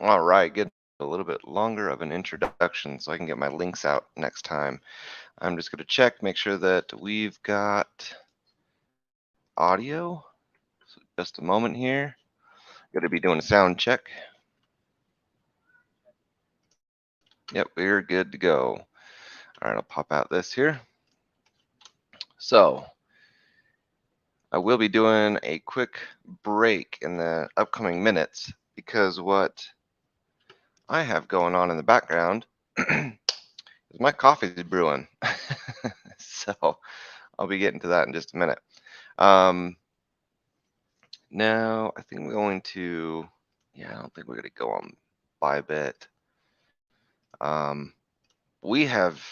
All right, get a little bit longer of an introduction so I can get my links out next time. I'm just going to check, make sure that we've got audio. So just a moment here. Going to be doing a sound check. Yep, we're good to go. All right, I'll pop out this here. So I will be doing a quick break in the upcoming minutes because what I have going on in the background is my coffee's brewing. So I'll be getting to that in just a minute. Now I think we're going to, I don't think we're going to go on Bybit. We have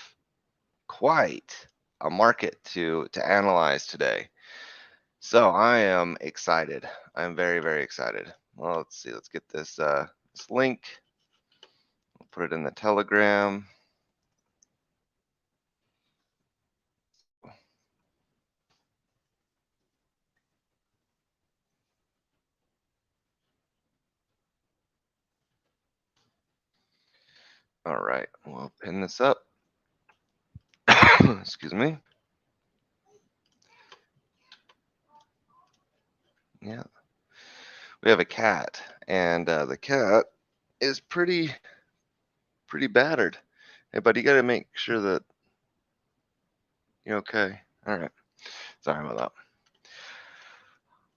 quite a market to analyze today. So I am excited. I'm very, very excited. Well, let's see. Let's get this link. We'll put it in the Telegram. All right, we'll pin this up. Excuse me. Yeah, we have a cat, and the cat is pretty battered. Hey, buddy, you got to make sure that you're okay. All right. Sorry about that.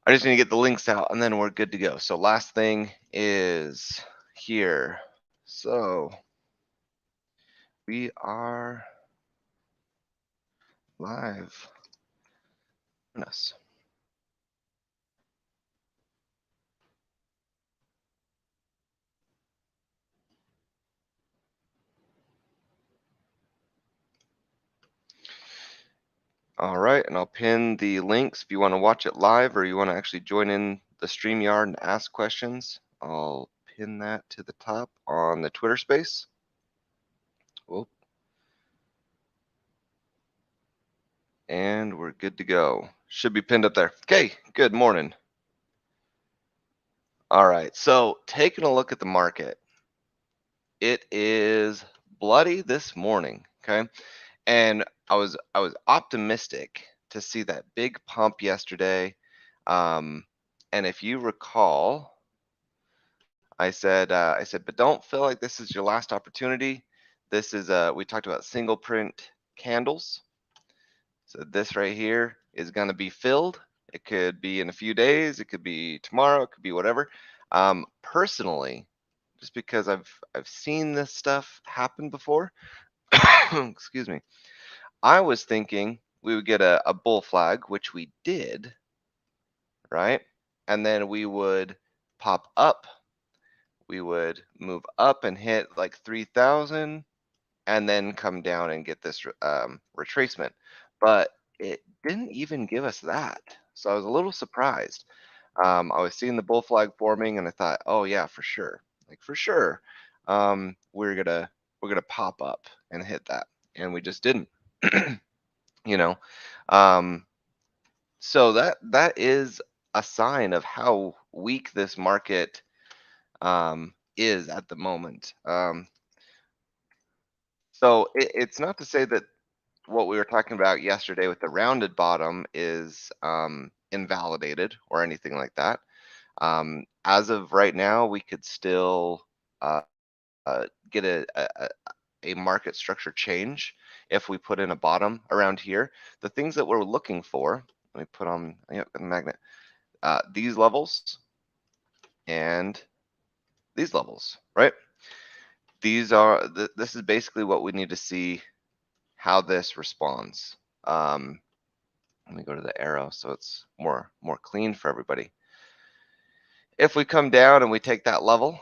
I just need to get the links out, and then we're good to go. So last thing is here. So we are live. Goodness. All right, and I'll pin the links if you want to watch it live or you want to actually join in the StreamYard and ask questions. I'll pin that to the top on the Twitter space. Whoop. And we're good to go. Should be pinned up there. Okay, good morning. All right, so taking a look at the market, it is bloody this morning, okay? And I was optimistic to see that big pump yesterday. And if you recall, I said, but don't feel like this is your last opportunity. This is we talked about single print candles. So this right here is going to be filled. It could be in a few days. It could be tomorrow. It could be whatever. Personally, just because I've seen this stuff happen before. Excuse me. I was thinking we would get a bull flag, which we did, right? And then we would pop up. We would move up and hit like 3,000 and then come down and get this retracement. But it didn't even give us that. So I was a little surprised. I was seeing the bull flag forming and I thought, oh yeah, for sure. Like for sure. We're gonna pop up and hit that. And we just didn't. you know. So that is a sign of how weak this market is at the moment. So it's not to say that what we were talking about yesterday with the rounded bottom is invalidated or anything like that. As of right now, we could still uh, get a market structure change if we put in a bottom around here. The things that we're looking for, let me put on the magnet, these levels and these levels, right? These are, this is basically what we need to see how this responds. Let me go to the arrow so it's more clean for everybody. If we come down and we take that level,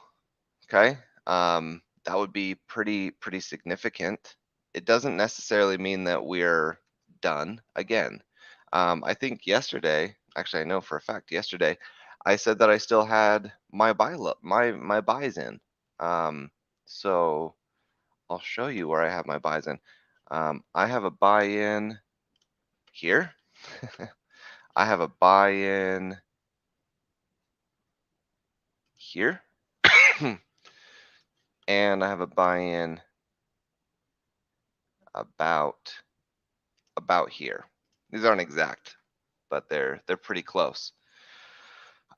okay, that would be pretty significant. It doesn't necessarily mean that we're done again. I think yesterday, actually I know for a fact yesterday, I said that I still had my my buys in. So I'll show you where I have my buys in. I have a buy in here. I have a buy in here. and I have a buy-in about here. These aren't exact, but they're pretty close.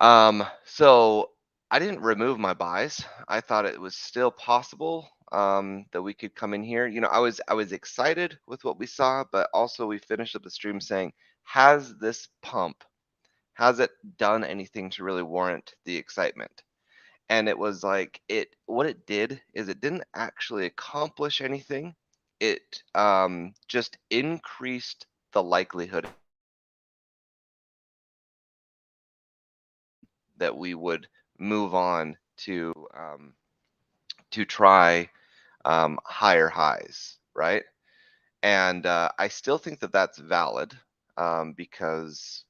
So I didn't remove my buys. I thought it was still possible that we could come in here. You know, I was excited with what we saw, but also we finished up the stream saying, has this pump, has it done anything to really warrant the excitement? And it was like what it did is it didn't actually accomplish anything. It just increased the likelihood that we would move on to try higher highs, right? And I still think that that's valid because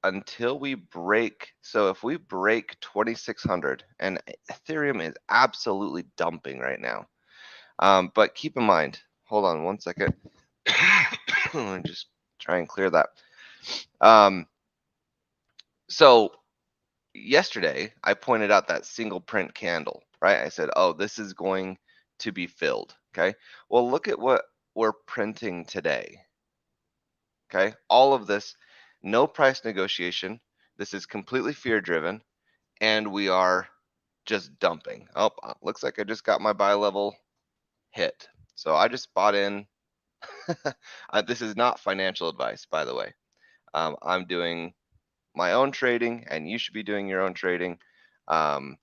until we break, so if we break 2600, and Ethereum is absolutely dumping right now. But keep in mind, hold on one second. Let me just try and clear that. So yesterday I pointed out that single print candle, right? I said, oh, this is going to be filled. Okay. Well, look at what we're printing today. Okay. All of this, no price negotiation. This is completely fear driven, and we are just dumping. Oh, looks like I just got my buy level hit. So I just bought in. This is not financial advice, by the way. I'm doing my own trading, and you should be doing your own trading. So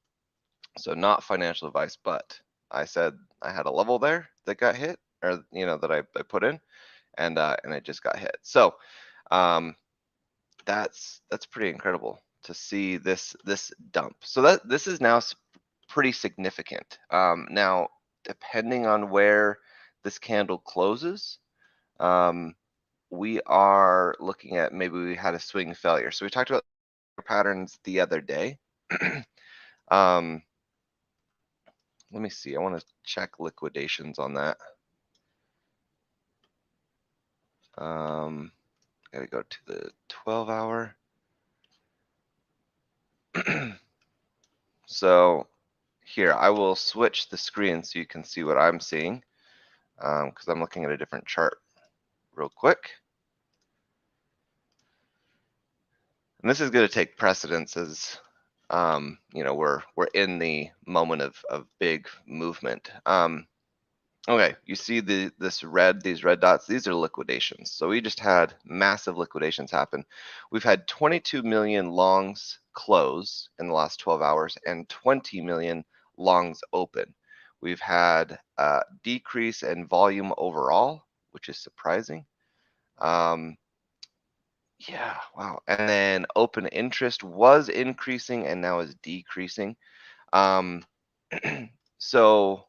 not financial advice, but I said I had a level there that got hit, or that I put in, and it just got hit. So that's pretty incredible to see this dump. So this is now pretty significant. Now, depending on where this candle closes, we are looking at maybe we had a swing failure. So we talked about patterns the other day. Let me see. I want to check liquidations on that. Gotta go to the 12-hour. So here, I will switch the screen so you can see what I'm seeing, because I'm looking at a different chart real quick. And this is going to take precedence as we're in the moment of big movement. Okay, you see these red dots, these are liquidations. So we just had massive liquidations happen. We've had 22 million longs close in the last 12 hours and 20 million longs open. We've had a decrease in volume overall, which is surprising. Yeah, wow. And then open interest was increasing and now is decreasing. So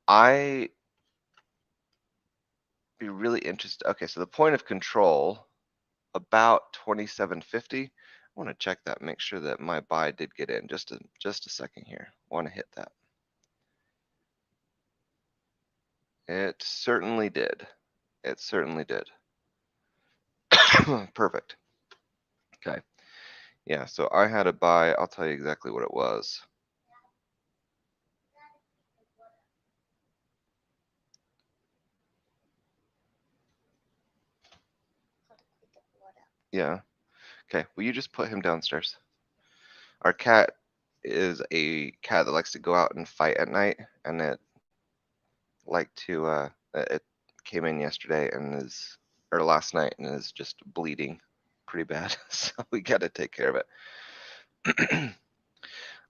I be really interested. Okay, so the point of control about 2750. I want to check that, make sure that my buy did get in. Just a second here. I want to hit that. It certainly did. It certainly did. Perfect. Okay. Yeah, so I had a buy. I'll tell you exactly what it was. Yeah. Okay. Will you just put him downstairs? Our cat is a cat that likes to go out and fight at night, and it came in yesterday and or last night, and is just bleeding pretty bad. So we got to take care of it.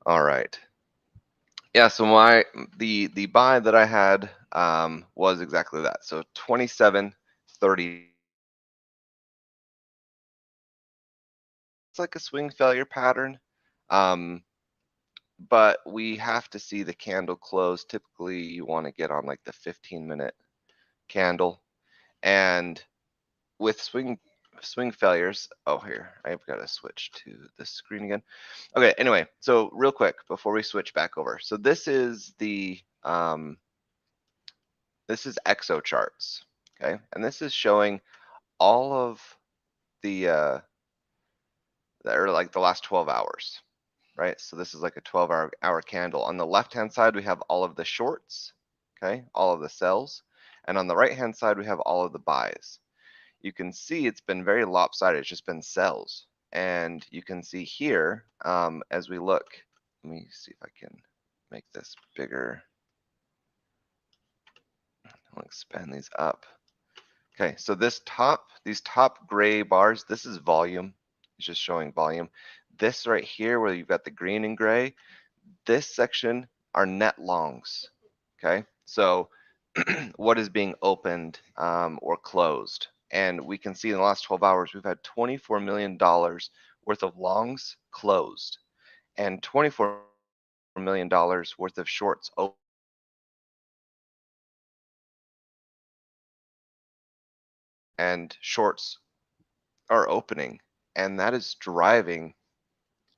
All right. Yeah, so the buy that I had was exactly that. So 27.30. It's like a swing failure pattern. But we have to see the candle close. Typically, you want to get on like the 15-minute candle. And with swing failures, oh, here, I've got to switch to the screen again. Okay, anyway, so real quick before we switch back over. So this is the this is EXO charts, okay? And this is showing all of the or like the last 12 hours. right? So this is like a 12-hour candle. On the left-hand side, we have all of the shorts, okay, all of the sells. And on the right-hand side, we have all of the buys. You can see it's been very lopsided. It's just been sells. And you can see here, as we look, let me see if I can make this bigger. I'll expand these up. Okay, so these top gray bars, this is volume. It's just showing volume. This right here, where you've got the green and gray, this section are net longs. Okay, so what is being opened or closed? And we can see in the last 12 hours, we've had $24 million worth of longs closed and $24 million worth of shorts open. And shorts are opening, and that is driving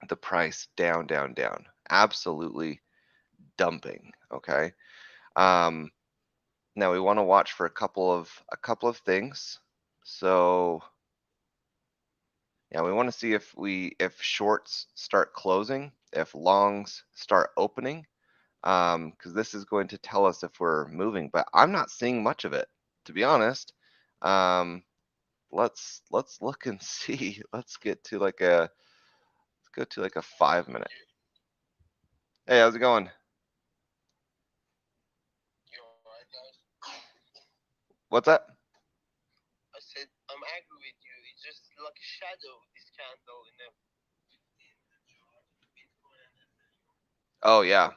the price down, down, down. Absolutely dumping. Okay. Now we want to watch for a couple of things. So yeah, we want to see if shorts start closing, if longs start opening, because this is going to tell us if we're moving. But I'm not seeing much of it, to be honest. Let's look and see. Let's go to like a 5-minute. Hey, how's it going? What's that? I said, I'm angry with you. It's just like a shadow, this candle in a. Oh yeah.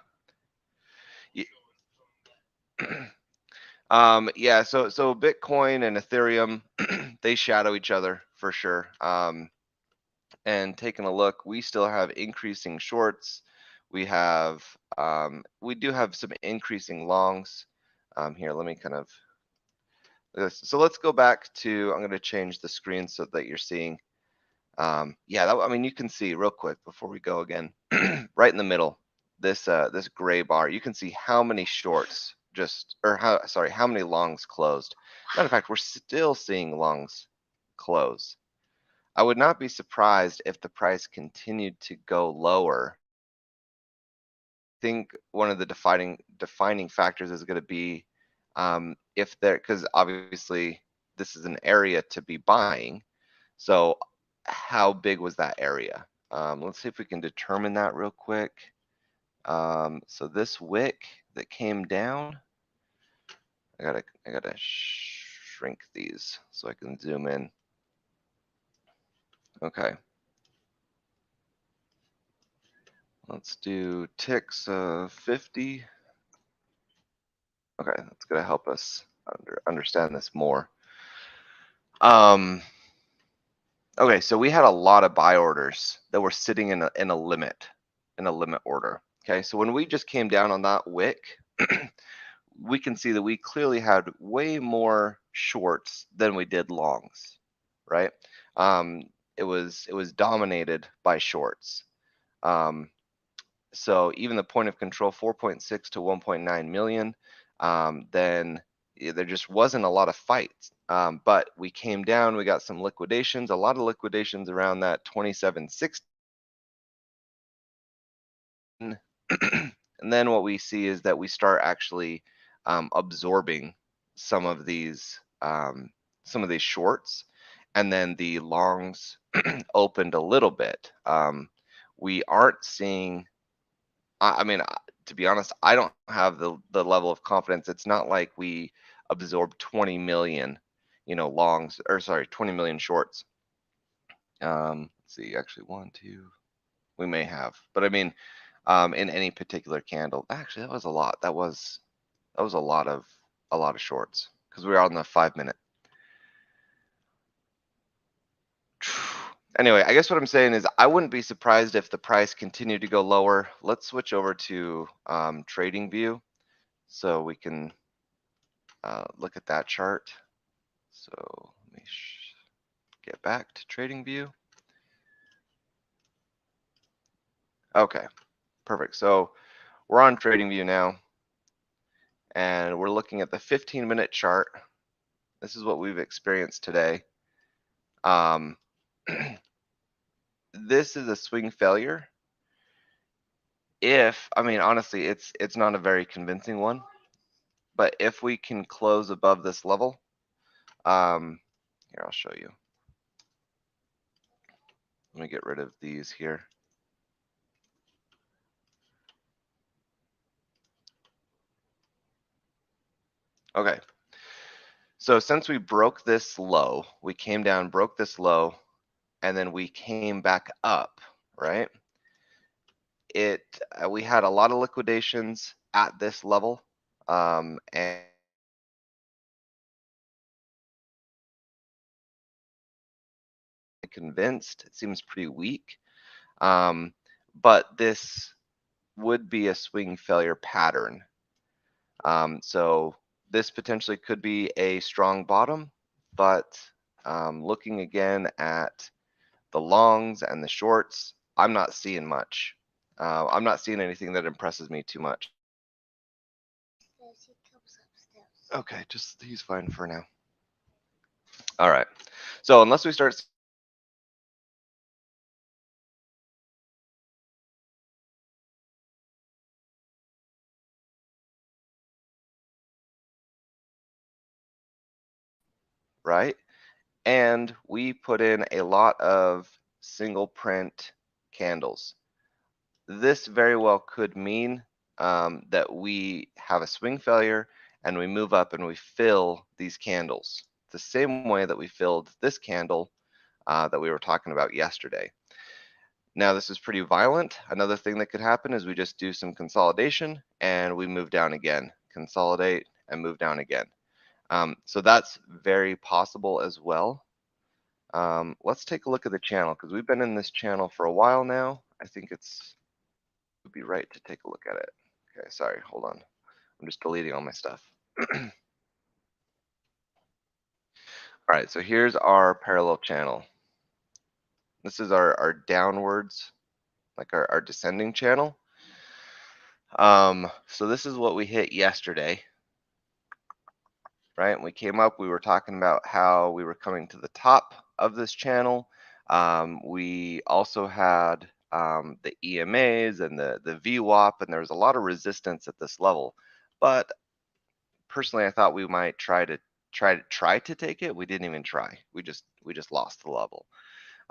Yeah, so Bitcoin and Ethereum, they shadow each other for sure. And taking a look, we still have increasing shorts. We do have some increasing longs. Here, let me kind of. So let's go back to. I'm going to change the screen so that you're seeing. Yeah, I mean, you can see real quick before we go again, right in the middle, this gray bar. You can see how many shorts how many longs closed. Matter of fact, we're still seeing longs close. I would not be surprised if the price continued to go lower. I think one of the defining factors is going to be if there, because obviously this is an area to be buying. So how big was that area? Let's see if we can determine that real quick. So this wick that came down, I gotta shrink these so I can zoom in. Okay. Let's do ticks of 50. Okay, that's gonna help us understand this more. Okay, so we had a lot of buy orders that were sitting in a limit order. Okay, so when we just came down on that wick, we can see that we clearly had way more shorts than we did longs, right? It was dominated by shorts. So even the point of control, 4.6 to 1.9 million, then there just wasn't a lot of fights. But we came down, we got some liquidations, a lot of liquidations around that 27.60. And then what we see is that we start actually absorbing some of these shorts, and then the longs opened a little bit. We aren't seeing. I mean, to be honest, I don't have the level of confidence. It's not like we absorbed 20 million, longs, or sorry, 20 million shorts. Let's see, actually, one, two, we may have, but I mean, in any particular candle, actually, that was a lot. That was a lot of shorts because we were on the 5-minute. Anyway, I guess what I'm saying is I wouldn't be surprised if the price continued to go lower. Let's switch over to TradingView so we can look at that chart. So let me get back to TradingView. Okay, perfect. So we're on TradingView now, and we're looking at the 15-minute chart. This is what we've experienced today. This is a swing failure. I mean, honestly, it's not a very convincing one, but if we can close above this level, here, I'll show you. Let me get rid of these here. Okay. So since we broke this low, we came down, broke this low, and then we came back up, right? We had a lot of liquidations at this level, and convinced it seems pretty weak. But this would be a swing failure pattern. So this potentially could be a strong bottom, but looking again at the longs and the shorts, I'm not seeing much. I'm not seeing anything that impresses me too much. Okay, just he's fine for now. All right. So unless we start right, and we put in a lot of single print candles. This very well could mean that we have a swing failure and we move up and we fill these candles the same way that we filled this candle that we were talking about yesterday. Now this is pretty violent. Another thing that could happen is we just do some consolidation and we move down again, consolidate and move down again. So that's very possible as well. Let's take a look at the channel because we've been in this channel for a while now. I think it would be right to take a look at it. Okay, sorry, hold on. I'm just deleting all my stuff. All right, so here's our parallel channel. This is our downwards, like our descending channel. So this is what we hit yesterday, right? We came up, we were talking about how we were coming to the top of this channel. We also had the EMAs and the VWAP, and there was a lot of resistance at this level. But personally, I thought we might try to take it. We didn't even try. We just lost the level.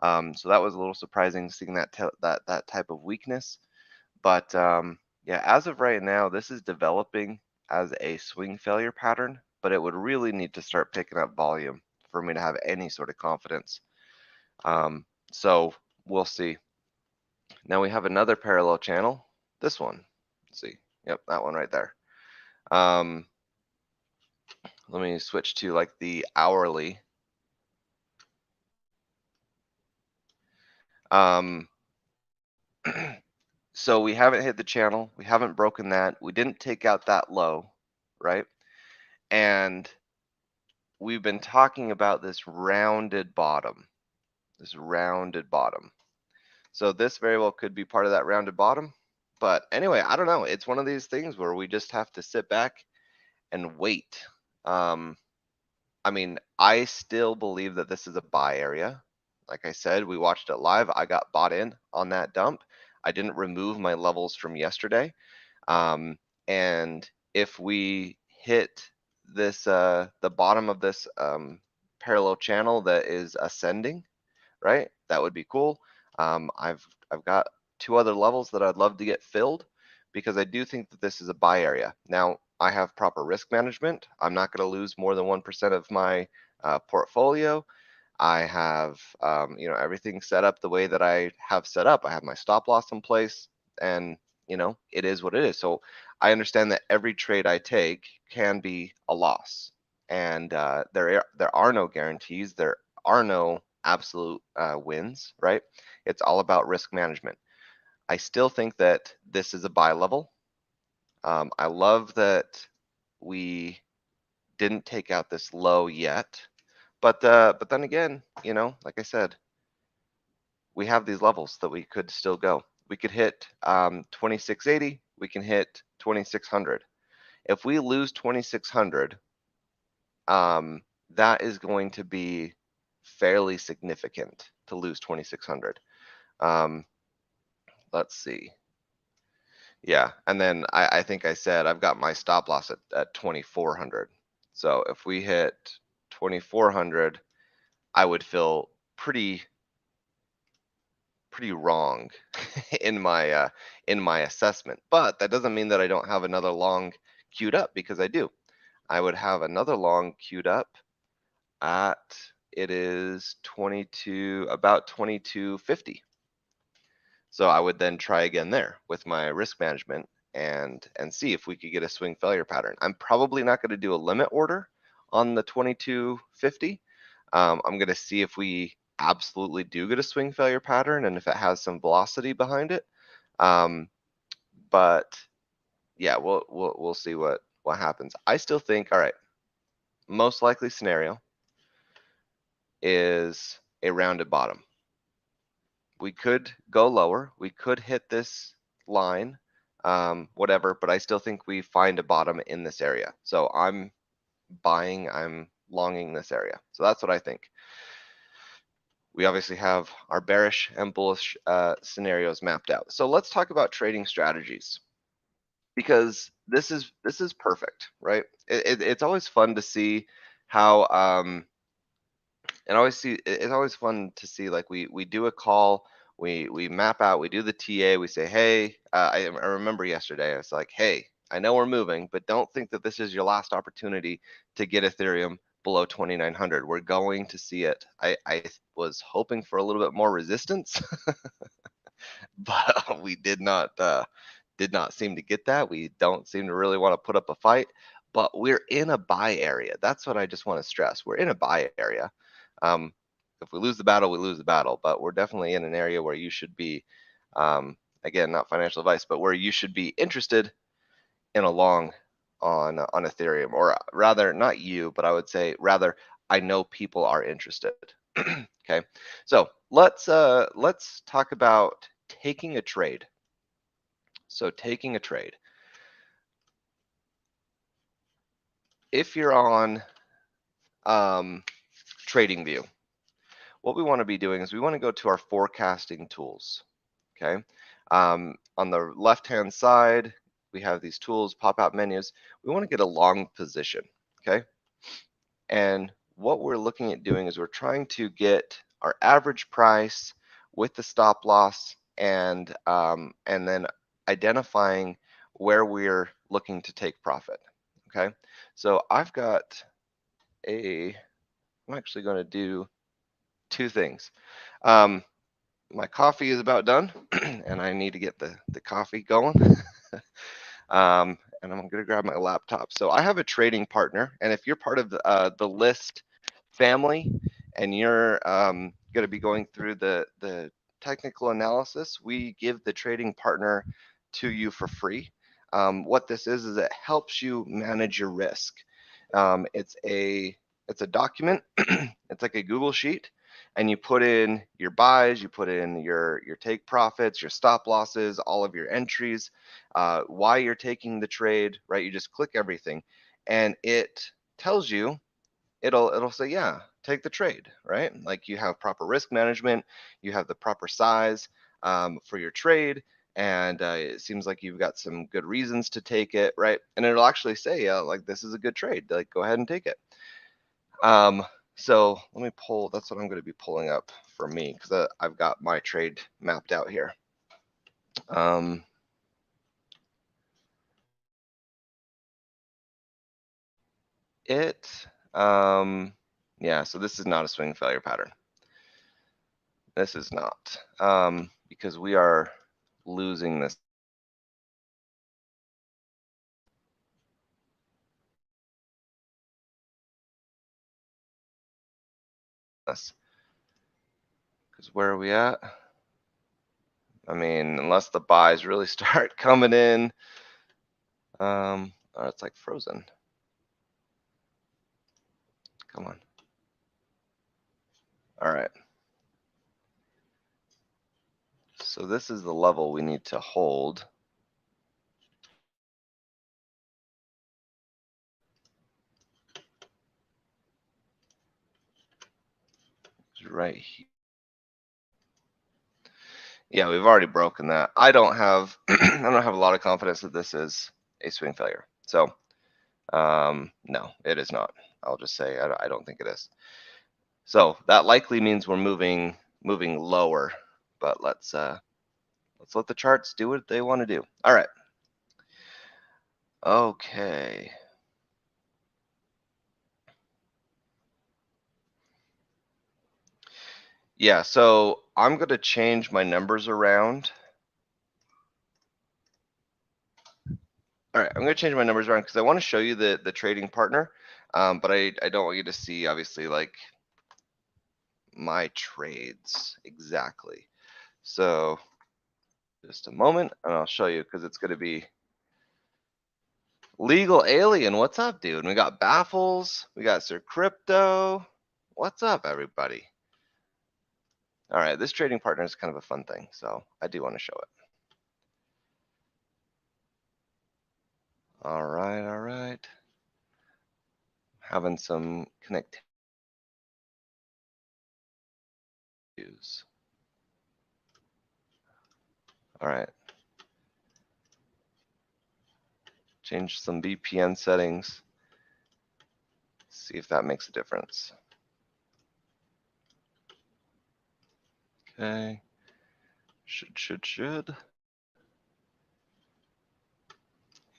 So that was a little surprising seeing that type of weakness. But yeah, as of right now, this is developing as a swing failure pattern, but it would really need to start picking up volume for me to have any sort of confidence. So we'll see. Now we have another parallel channel, this one. Let's see. Yep, that one right there. Let me switch to like the hourly. So we haven't hit the channel. We haven't broken that. We didn't take out that low, right? And we've been talking about this rounded bottom, So this very well could be part of that rounded bottom. But anyway, I don't know. It's one of these things where we just have to sit back and wait. I mean, I still believe that this is a buy area. Like I said, we watched it live. I got bought in on that dump. I didn't remove my levels from yesterday. And if we hit this, the bottom of this parallel channel that is ascending, right? That would be cool. I've got 2 other levels that I'd love to get filled because I do think that this is a buy area. Now, I have proper risk management. I'm not going to lose more than 1% of my portfolio. I have, everything set up the way that I have set up. I have my stop loss in place, and it is what it is. So I understand that every trade I take can be a loss, and there are no guarantees. There are no absolute wins, right? It's all about risk management. I still think that this is a buy level. I love that we didn't take out this low yet, but then again, like I said, we have these levels that we could still go. We could hit 2680. We can hit 2600. If we lose 2600, that is going to be fairly significant to lose 2600. Let's see. Yeah, and then I think I said I've got my stop loss at 2400. So if we hit 2400, I would feel pretty wrong in my assessment. But that doesn't mean that I don't have another long queued up, because I do. I would have another long queued up at, it is 22, about 2250. So I would then try again there with my risk management and see if we could get a swing failure pattern. I'm probably not going to do a limit order on the 2250. I'm going to see if we absolutely do get a swing failure pattern and if it has some velocity behind it. But yeah, we'll see what happens. I still think, all right, most likely scenario is a rounded bottom. We could go lower. We could hit this line, whatever, but I still think we find a bottom in this area. So I'm buying, I'm longing this area. So that's what I think. We obviously have our bearish and bullish scenarios mapped out. So let's talk about trading strategies, because this is perfect, right? It's always fun to see how it's always fun to see, like, we do a call, we map out, we do the TA, we say, hey, I remember yesterday I was like, hey, I know we're moving, but don't think that this is your last opportunity to get Ethereum below 2900. We're going to see it. I was hoping for a little bit more resistance, but we did not seem to get that. We don't seem to really want to put up a fight, but we're in a buy area. That's what I just want to stress. We're in a buy area. If we lose the battle, we lose the battle, but we're definitely in an area where you should be, again, not financial advice, but where you should be interested in a long on Ethereum, or rather, not you, but I would say rather, I know people are interested. Okay, so let's talk about taking a trade. So taking a trade. If you're on TradingView, what we want to be doing is we want to go to our forecasting tools. Okay, on the left hand side we have these tools, pop out menus. We want to get a long position. Okay, and what we're looking at doing is we're trying to get our average price with the stop loss, and then identifying where we're looking to take profit. Okay, so I've got I'm actually going to do two things. My coffee is about done, and I need to get the coffee going. And I'm going to grab my laptop. So I have a trading partner, and if you're part of the List family and you're going to be going through the technical analysis, we give the trading partner to you for free. What this is it helps you manage your risk. It's a document. It's like a Google sheet, and you put in your buys, you put in your take profits, your stop losses, all of your entries, why you're taking the trade, right? You just click everything, and it tells you, it'll say, yeah, take the trade, right? Like, you have proper risk management, you have the proper size for your trade, and it seems like you've got some good reasons to take it, right? And it'll actually say, like, this is a good trade, like, go ahead and take it. So let me pull, that's what I'm going to be pulling up for me, because I've got my trade mapped out here. Yeah, so this is not a swing failure pattern. This is not, because we are losing this. Because where are we at? I mean, unless the buys really start coming in, oh, it's like frozen. Come on. All right. So this is the level we need to hold. It's right here. Yeah, we've already broken that. I don't have I don't have a lot of confidence that this is a swing failure. So no, it is not. I'll just say I don't think it is. So that likely means we're moving lower, but let's let the charts do what they want to do. All right. Okay. Yeah, so I'm going to change my numbers around. All right, I'm going to change my numbers around because I want to show you the trading partner, but I don't want you to see, obviously, like my trades exactly. So just a moment, and I'll show you because it's going to be Legal Alien. What's up, dude? We got Baffles. We got Sir Crypto. What's up, everybody? All right, this trading partner is kind of a fun thing, so I do want to show it. All right. Having some connectivity issues. All right. Change some VPN settings. See if that makes a difference. Okay. Should.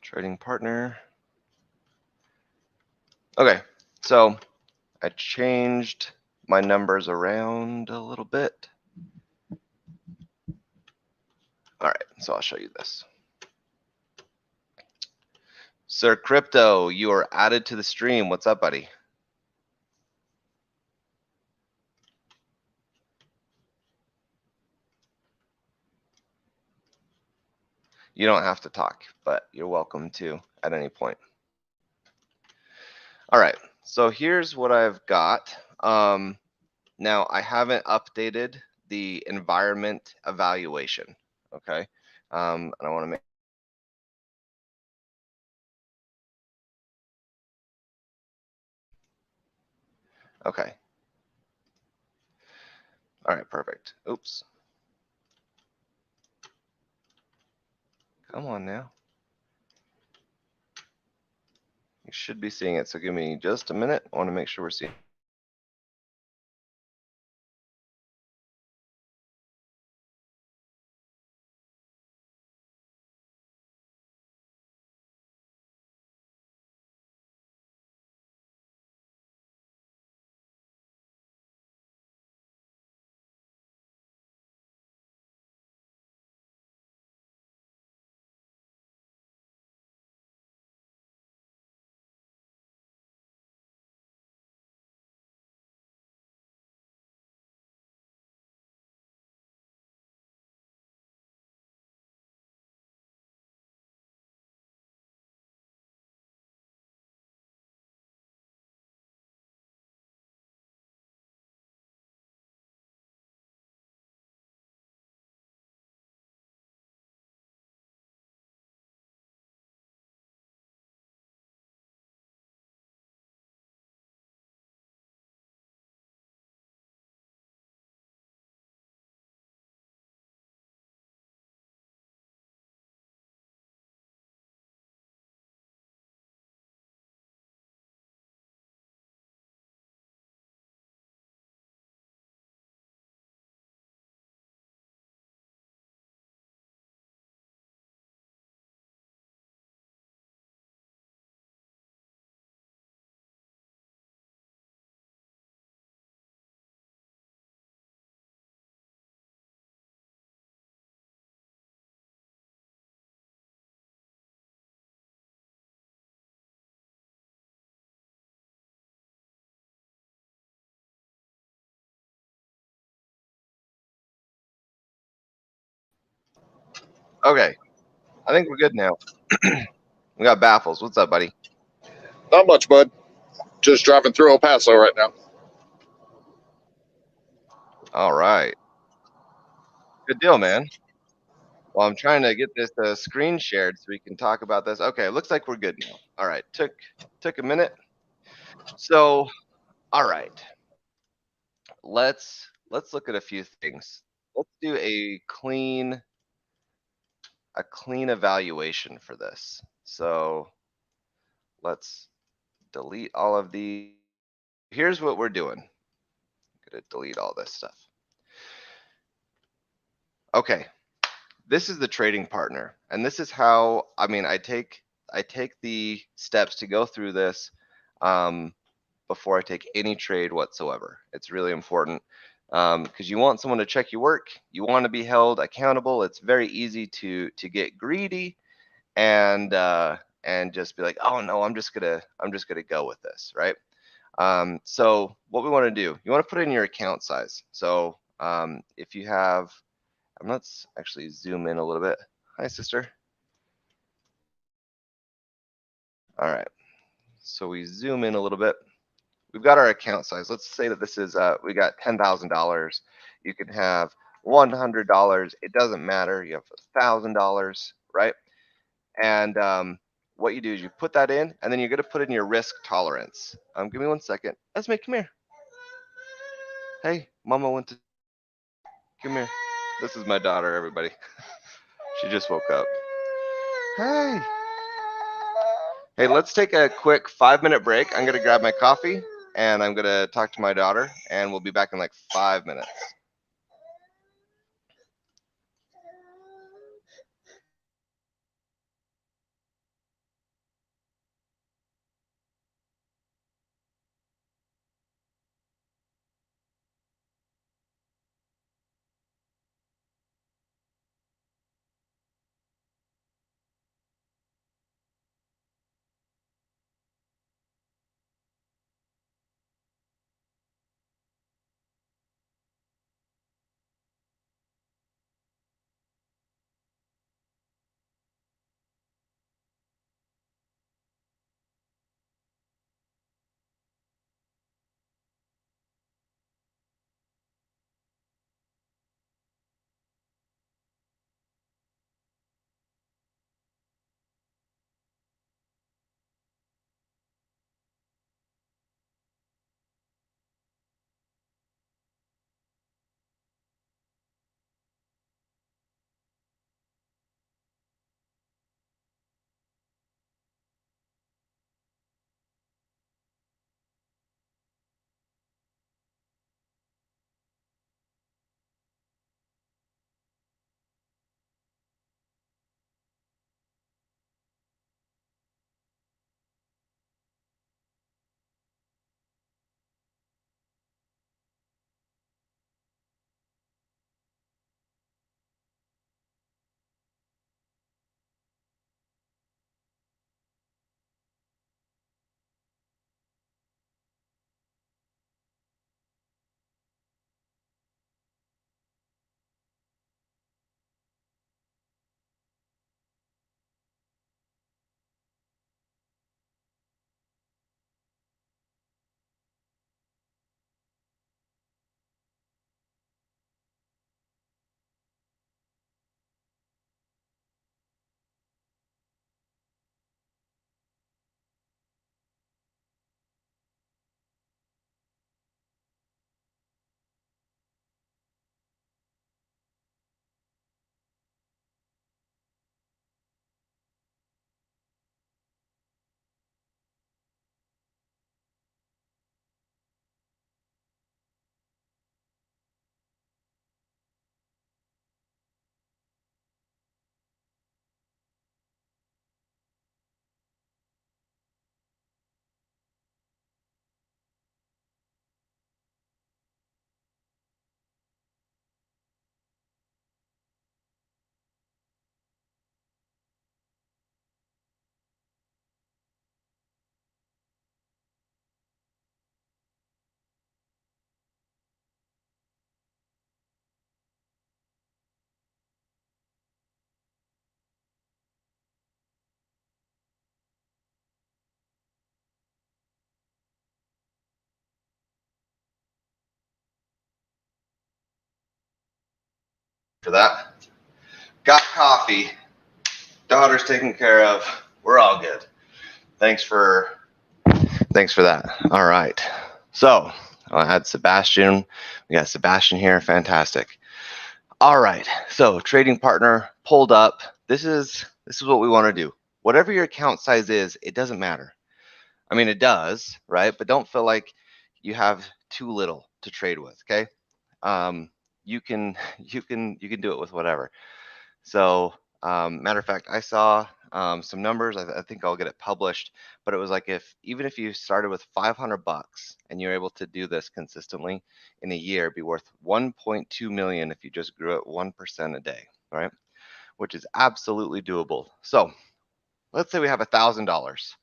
Trading partner. Okay, so I changed my numbers around a little bit. All right, so I'll show you this. Sir Crypto, you are added to the stream. What's up, buddy? You don't have to talk, but you're welcome to at any point. All right, so here's what I've got. Now, I haven't updated the environment evaluation, okay? And I want to make okay. All right, perfect. Oops. Come on now. You should be seeing it, so give me just a minute. I want to make sure we're seeing. Okay, I think we're good now. We got Baffles. What's up, buddy? Not much, bud. Just driving through El Paso right now. All right. Good deal, man. Well, I'm trying to get this screen shared so we can talk about this. Okay, looks like we're good now. All right, took a minute. So, all right, let's look at a few things. let's do a clean evaluation for this. So let's delete all of these. Here's what we're doing. I'm gonna delete all this stuff. Okay, this is the trading partner, and this is how, I mean, I take the steps to go through this before I take any trade whatsoever. It's really important because you want someone to check your work. You want to be held accountable. It's very easy to get greedy and just be like, oh no, I'm just gonna go with this, right? So what we want to do, you want to put in your account size. So if you have, let's actually zoom in a little bit. Hi, sister. All right. So we zoom in a little bit. We've got our account size. Let's say that this is, we got $10,000. You can have $100. It doesn't matter. You have $1,000, right? And what you do is you put that in, and then you're going to put in your risk tolerance. Give me 1 second. Esme, come here. Hey, Mama went to. Come here. This is my daughter, everybody. She just woke up. Hey. Hey, let's take a quick 5-minute break. I'm going to grab my coffee, and I'm going to talk to my daughter, and we'll be back in like 5 minutes. For that, got coffee. Daughter's taken care of. We're all good. Thanks for that. All right. So I had Sebastian. We got Sebastian here. Fantastic. All right, so trading partner pulled up. This is what we want to do. Whatever your account size is, it doesn't matter. I mean, it does, right? But don't feel like you have too little to trade with. Okay, you can do it with whatever. So, matter of fact, I saw some numbers. I think I'll get it published, but it was like even if you started with 500 bucks and you're able to do this consistently in a year, it'd be worth 1.2 million if you just grew at 1% a day, right? Which is absolutely doable. So, let's say we have $1,000.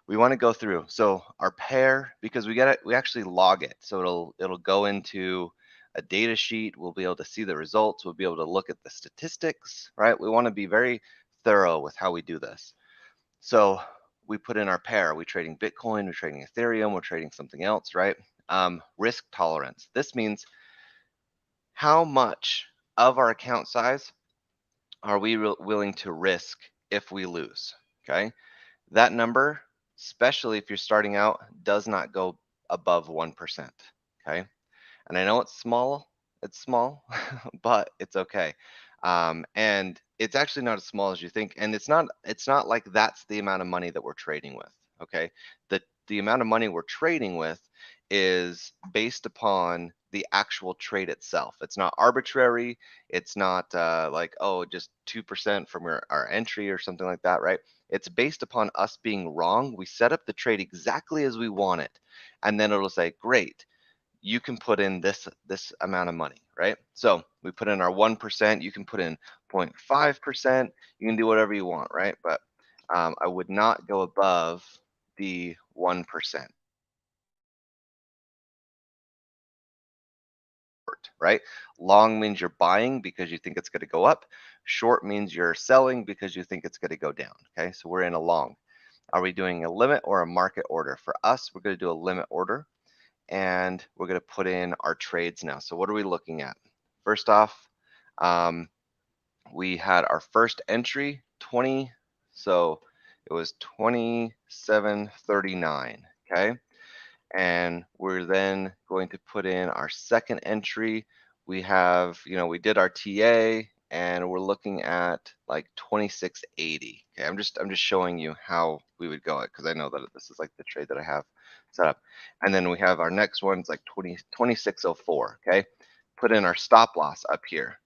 We want to go through. So our pair, because we actually log it, so it'll go into a data sheet. We'll be able to see the results. We'll be able to look at the statistics, right? We want to be very thorough with how we do this. So we put in our pair. Are we trading Bitcoin? We're trading Ethereum. We're trading something else, right? Risk tolerance. This means how much of our account size are we willing to risk if we lose, okay? That number, especially if you're starting out, does not go above 1%, okay? And I know it's small, but it's okay. And it's actually not as small as you think, and it's not like that's the amount of money that we're trading with, okay? The amount of money we're trading with is based upon the actual trade itself. It's not arbitrary. It's not like, oh, just 2% from our entry or something like that, right? It's based upon us being wrong. We set up the trade exactly as we want it, and then it'll say, great, you can put in this amount of money, right? So we put in our 1%. You can put in 0.5%. You can do whatever you want, right? But I would not go above the 1%. Right? Long means you're buying because you think it's going to go up. Short means you're selling because you think it's going to go down. Okay, so we're in a long. Are we doing a limit or a market order? For us, we're going to do a limit order, and we're going to put in our trades now. So what are we looking at? First off, we had our first entry 20, so it was 27.39. Okay, and we're then going to put in our second entry. We have, we did our TA, and we're looking at like 26.80. Okay, I'm just showing you how we would go it, because I know that this is like the trade that I have set up. And then we have our next one, it's like 26.04. Okay, put in our stop loss up here,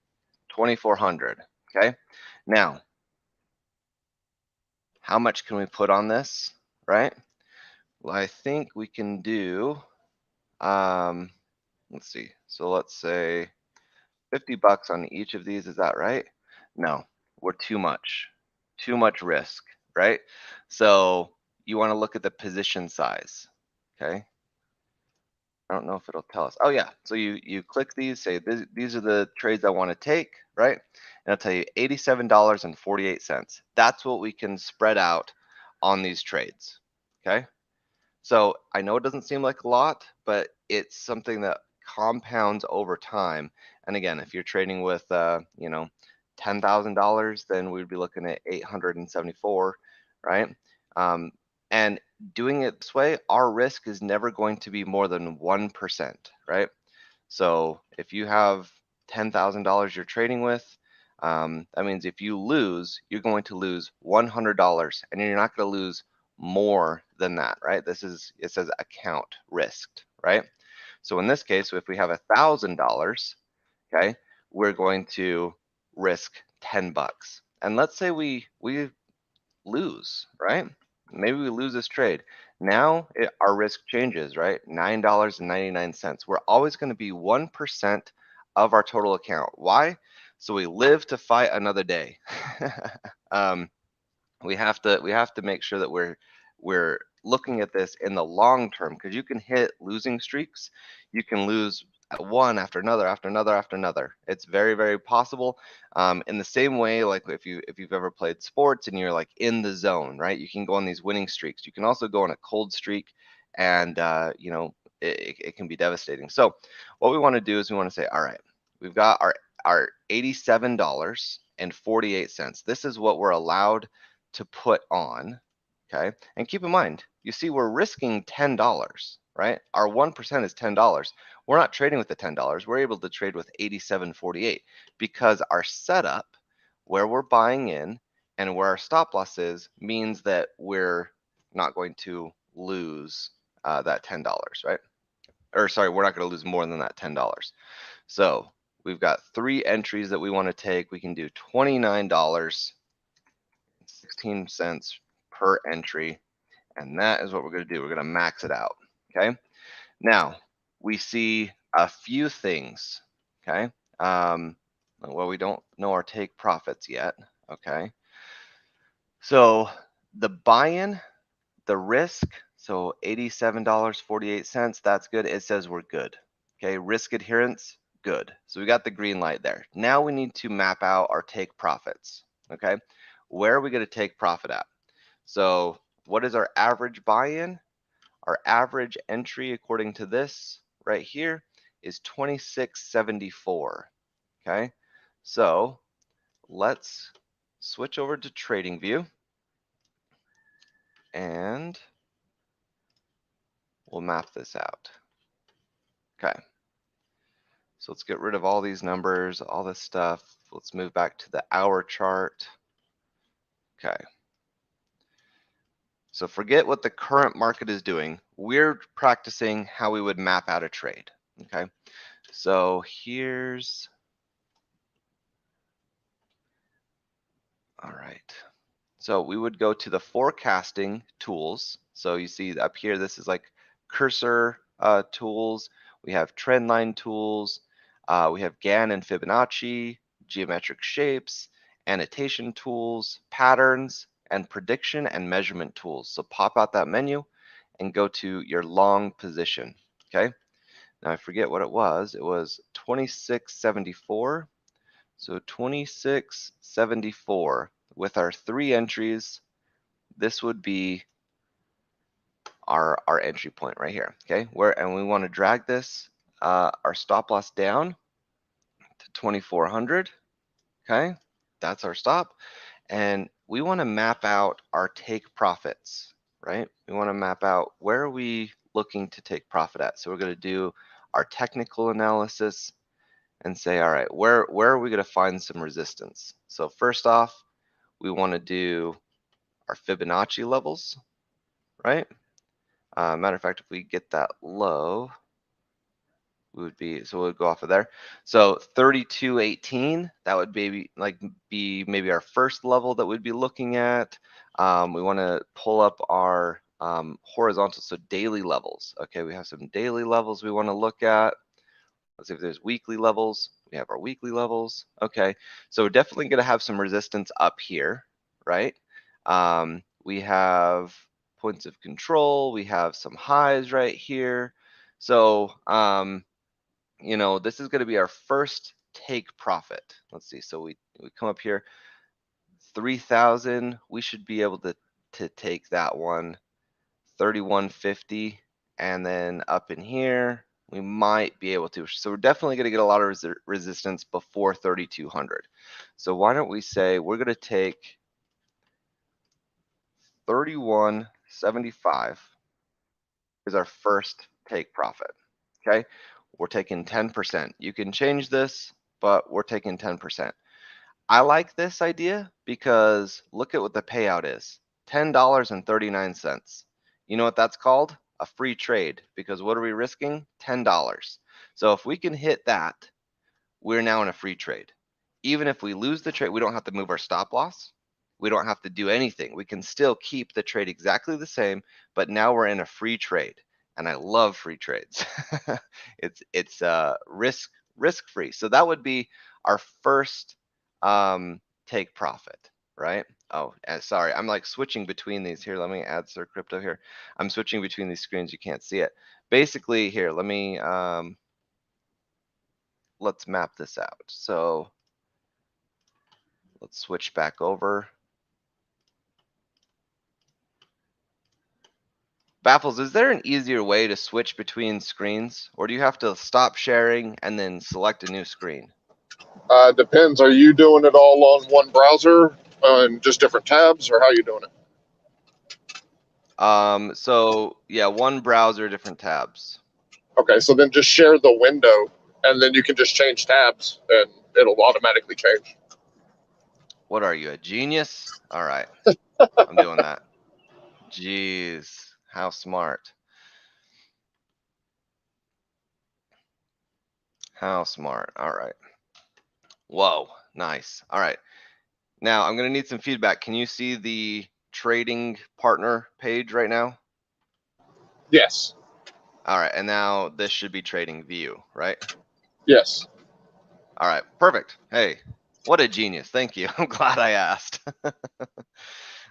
2,400. Okay, now how much can we put on this, right? Well, I think we can do, let's see. So let's say 50 bucks on each of these. Is that right? No, we're too much risk, right? So you want to look at the position size. Okay. I don't know if it'll tell us. Oh yeah. So you click these, say these are the trades I want to take, right? And I'll tell you $87.48. That's what we can spread out on these trades. Okay. So I know it doesn't seem like a lot, but it's something that compounds over time. And again, if you're trading with, $10,000, then we'd be looking at 874, right? And doing it this way, our risk is never going to be more than 1%, right? So if you have $10,000 you're trading with, that means if you lose, you're going to lose $100, and you're not going to lose more than that, right? It says account risked, right? So in this case, if we have $1,000, okay, we're going to risk 10 bucks. And let's say we lose, right? Maybe we lose this trade. Now our risk changes, right? $9.99. We're always going to be 1% of our total account. Why? So we live to fight another day. We have to make sure that we're looking at this in the long term, because you can hit losing streaks. You can lose one after another after another after another. It's very, very possible. In the same way, like if you've ever played sports and you're like in the zone, right? You can go on these winning streaks. You can also go on a cold streak, and it can be devastating. So what we want to do is we want to say, all right, we've got our $87.48. This is what we're allowed to put on. Okay, and keep in mind, you see we're risking $10. right? Our 1% is $10. We're not trading with the $10. We're able to trade with 87.48 because our setup, where we're buying in and where our stop loss is, means that we're not going to lose that $10, right? Or sorry, we're not going to lose more than that $10. So we've got 3 entries that we want to take. We can do $29.16 per entry. And that is what we're going to do. We're going to max it out. Okay. Now we see a few things. Okay. Well, we don't know our take profits yet. Okay. So the buy-in, the risk, so $87.48, that's good. It says we're good. Okay. Risk adherence, good. So we got the green light there. Now we need to map out our take profits. Okay. Where are we going to take profit at? So what is our average buy-in? Our average entry, according to this right here, is 26.74. Okay, so let's switch over to TradingView and we'll map this out. Okay, so let's get rid of all these numbers, all this stuff. Let's move back to the hour chart. Okay. So forget what the current market is doing. We're practicing how we would map out a trade. Okay. So here's, all right. So we would go to the forecasting tools. So you see up here, this is like cursor tools. We have trend line tools. We have Gann and Fibonacci, geometric shapes, annotation tools, patterns, and prediction and measurement tools. So pop out that menu and go to your long position. Okay. Now I forget what it was. It was 26.74. So 26.74 with our 3 entries. This would be our entry point right here. Okay. And we want to drag this our stop loss down to 2,400. Okay. That's our stop. And we want to map out our take profits, right? We want to map out where are we looking to take profit at. So we're going to do our technical analysis and say, all right, where are we going to find some resistance? So first off, we want to do our Fibonacci levels, right? Matter of fact, if we get that low, we would be, so we'll go off of there. So 32.18, that would be maybe our first level that we'd be looking at. We want to pull up our horizontal, so daily levels. Okay, we have some daily levels we want to look at. Let's see if there's weekly levels. We have our weekly levels. Okay, so we're definitely going to have some resistance up here, right? We have points of control. We have some highs right here. So, you know, this is going to be our first take profit. Let's see. So we come up here, 3,000. We should be able to take that one, 31.50, and then up in here we might be able to. So we're definitely going to get a lot of resistance before 3,200. So why don't we say we're going to take 31.75 is our first take profit. Okay, we're taking 10%. You can change this, but we're taking 10%. I like this idea because look at what the payout is, $10.39. You know what that's called? A free trade, because what are we risking? $10. So if we can hit that, we're now in a free trade. Even if we lose the trade, we don't have to move our stop loss. We don't have to do anything. We can still keep the trade exactly the same, but now we're in a free trade. And I love free trades. it's risk free. So that would be our first take profit, right? Oh, sorry, I'm like switching between these here. Let me add Sir Crypto here. I'm switching between these screens. You can't see it. Basically, here, let me let's map this out. So let's switch back over. Baffles, is there an easier way to switch between screens, or do you have to stop sharing and then select a new screen? Depends. Are you doing it all on one browser and just different tabs, or how are you doing it? So yeah, one browser, different tabs. Okay, so then just share the window, and then you can just change tabs, and it'll automatically change. What are you, a genius? All right, I'm doing that. Jeez, how smart. How smart. All right. Whoa, nice. All right. Now I'm gonna need some feedback. Can you see the trading partner page right now? Yes. All right, and now this should be trading view, right? Yes. All right, perfect. Hey, what a genius. Thank you. I'm glad I asked.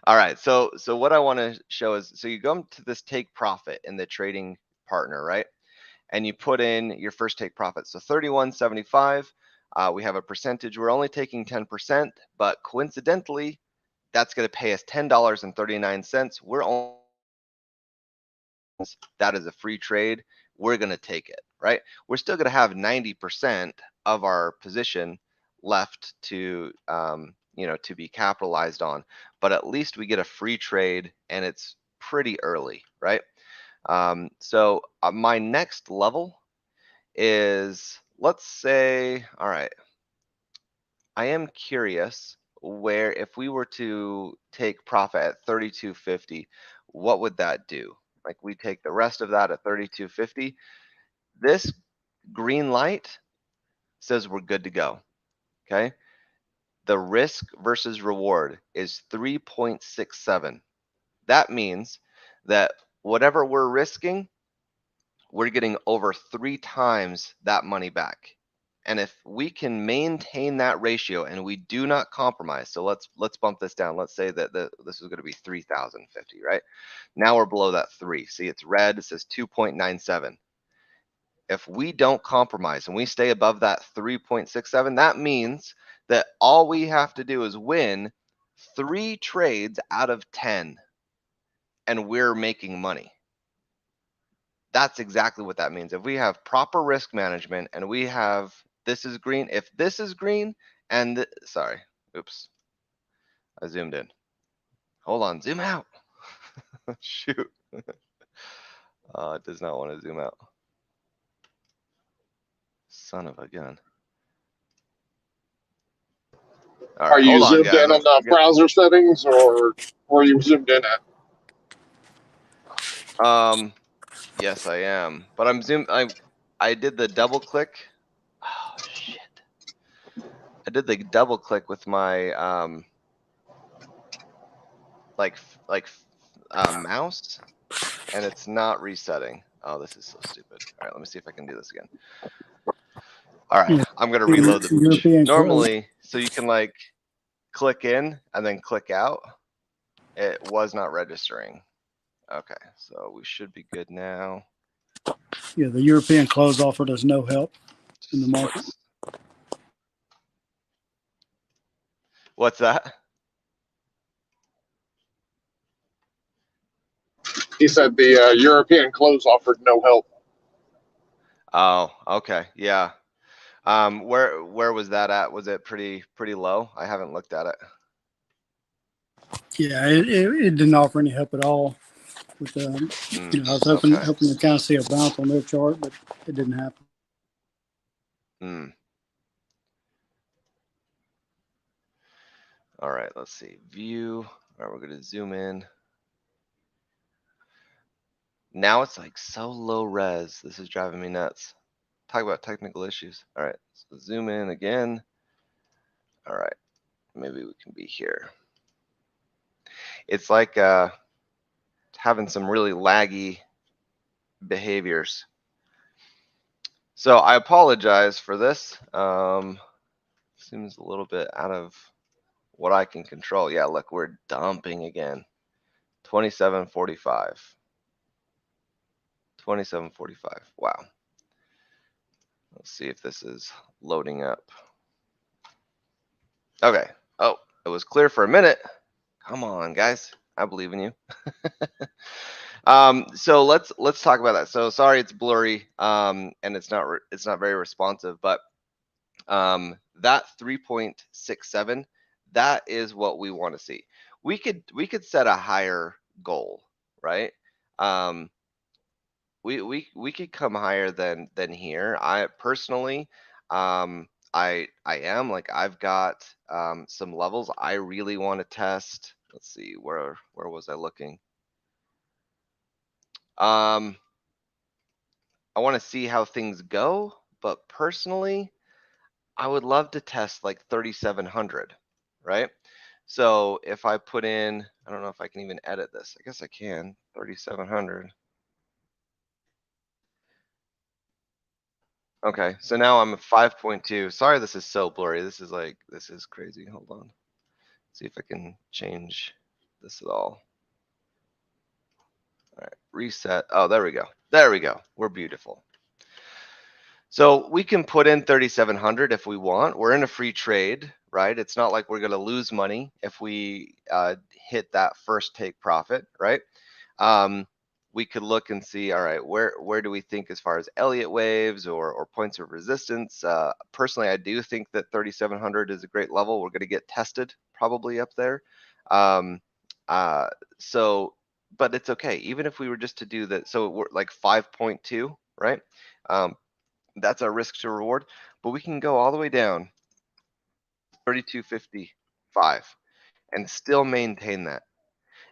All right, so what I want to show is, so you go to this take profit in the trading partner, right? And you put in your first take profit. So 31.75. We have a percentage. We're only taking 10%, but coincidentally, that's going to pay us $10.39. We're only, that is a free trade. We're going to take it, right? We're still going to have 90% of our position left to, to be capitalized on, but at least we get a free trade and it's pretty early, right? So my next level is, let's say, all right, I am curious where, if we were to take profit at 32.50, what would that do? Like, we take the rest of that at 32.50. This green light says we're good to go. Okay. The risk versus reward is 3.67. That means that whatever we're risking, we're getting over 3 times that money back. And if we can maintain that ratio and we do not compromise, so let's bump this down. Let's say that this is going to be 3,050, right? Now we're below that 3. See, it's red. It says 2.97. If we don't compromise and we stay above that 3.67, that means that all we have to do is win 3 trades out of 10, and we're making money. That's exactly what that means. If we have proper risk management and we have, this is green, if this is green and sorry, oops, I zoomed in. Hold on, zoom out. Shoot. It does not want to zoom out. Son of a gun. All right, Are you hold on, zoomed guys. in on the browser settings, or where are you zoomed in at? Yes, I am, but I'm zoomed. I did the double click. Oh shit! I did the double click with my mouse, and it's not resetting. Oh, this is so stupid. All right, let me see if I can do this again. All right, I'm gonna reload the European normally, so you can like click in and then click out. It was not registering. Okay, so we should be good now. Yeah, the European close offer does no help in the market. What's that? He said the European close offered no help. Oh, okay, yeah. Where was that at? Was it pretty low? I haven't looked at it. Yeah, it didn't offer any help at all. With I was hoping to kind of see a bounce on their chart, but it didn't happen. All right, let's see. View. All right, we're going to zoom in. Now it's like so low res. This is driving me nuts. Talk about technical issues. All right, so zoom in again. All right, maybe we can be here. It's like having some really laggy behaviors. So I apologize for this. Seems a little bit out of what I can control. Yeah, look, we're dumping again. 27.45. 27.45. Wow. Let's see if this is loading up. Okay. Oh, it was clear for a minute. Come on, guys. I believe in you. So let's talk about that. So sorry, it's blurry, and it's not very responsive, but that 3.67, that is what we want to see. We could set a higher goal, right? We could come higher than here. I personally, I am like, I've got some levels I really want to test. Let's see, where was I looking? I want to see how things go, but personally, I would love to test like 3,700, right? So if I put in, I don't know if I can even edit this. I guess I can, 3,700. Okay, so now I'm at 5.2. Sorry, this is so blurry. This is crazy. Hold on. See if I can change this at all. All right, reset. Oh, there we go. There we go. We're beautiful. So we can put in 3,700 if we want. We're in a free trade, right? It's not like we're going to lose money if we hit that first take profit, right? We could look and see, all right, where do we think as far as Elliott waves or points of resistance? Personally, I do think that 3,700 is a great level. We're going to get tested probably up there. So, but it's okay. Even if we were just to do that, so we're like 5.2, right? That's our risk to reward, but we can go all the way down 32.55 and still maintain that.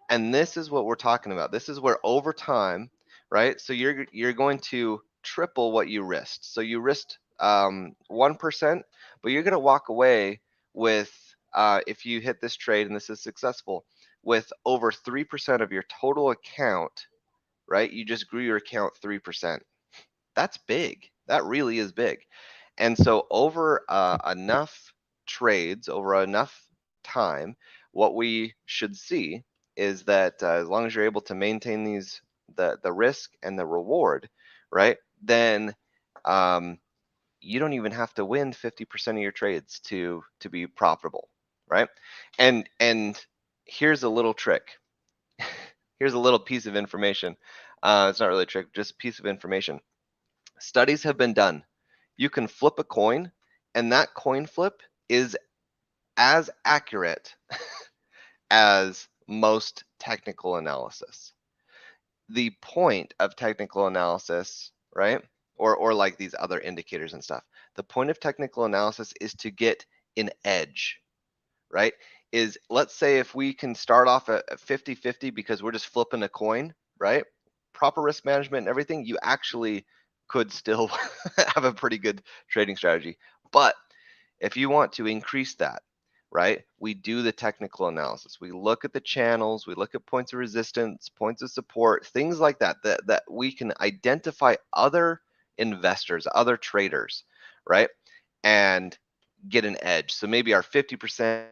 And this is what we're talking about. This is where over time, right? So you're going to triple what you risked. So you risked 1%, but you're going to walk away with, if you hit this trade and this is successful, with over 3% of your total account, right? You just grew your account 3%. That's big. That really is big. And so over enough trades, over enough time, what we should see is that as long as you're able to maintain these, the risk and the reward, right, then you don't even have to win 50% of your trades to be profitable, right? And here's a little trick. Here's a little piece of information. It's not really a trick, just a piece of information. Studies have been done. You can flip a coin, and that coin flip is as accurate as most technical analysis. The point of technical analysis, right? Or like these other indicators and stuff. The point of technical analysis is to get an edge, right? Is, let's say if we can start off at 50-50 because we're just flipping a coin, right? Proper risk management and everything, you actually could still have a pretty good trading strategy. But if you want to increase that, right, we do the technical analysis. We look at the channels, we look at points of resistance, points of support, things like that, that we can identify other investors, other traders, right, and get an edge. So maybe our 50%,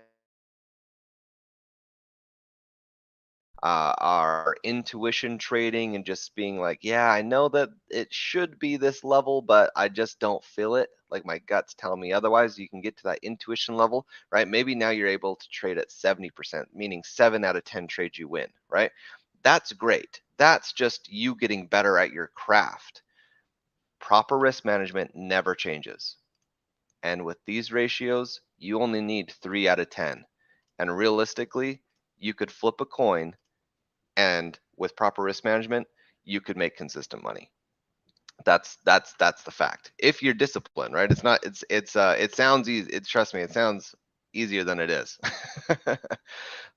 our intuition trading and just being like, yeah, I know that it should be this level, but I just don't feel it. Like my guts tell me otherwise. You can get to that intuition level, right? Maybe now you're able to trade at 70%, meaning 7 out of 10 trades you win, right? That's great. That's just you getting better at your craft. Proper risk management never changes. And with these ratios, you only need 3 out of 10. And realistically, you could flip a coin, and with proper risk management, you could make consistent money. That's the fact. If you're disciplined, right? It's not. It sounds easy. Trust me, it sounds easier than it is.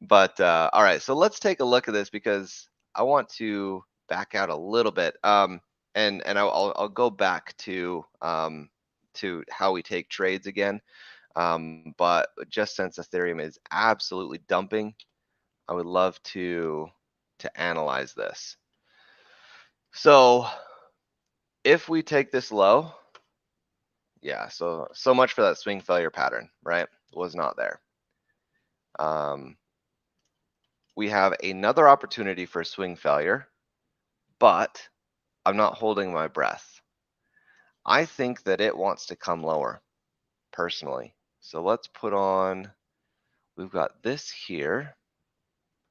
But all right, so let's take a look at this because I want to back out a little bit. And I'll go back to how we take trades again. But just since Ethereum is absolutely dumping, I would love to analyze this. So if we take this low, yeah, so much for that swing failure pattern, right? Was not there. We have another opportunity for swing failure, but I'm not holding my breath. I think that it wants to come lower, personally. So let's put on, we've got this here.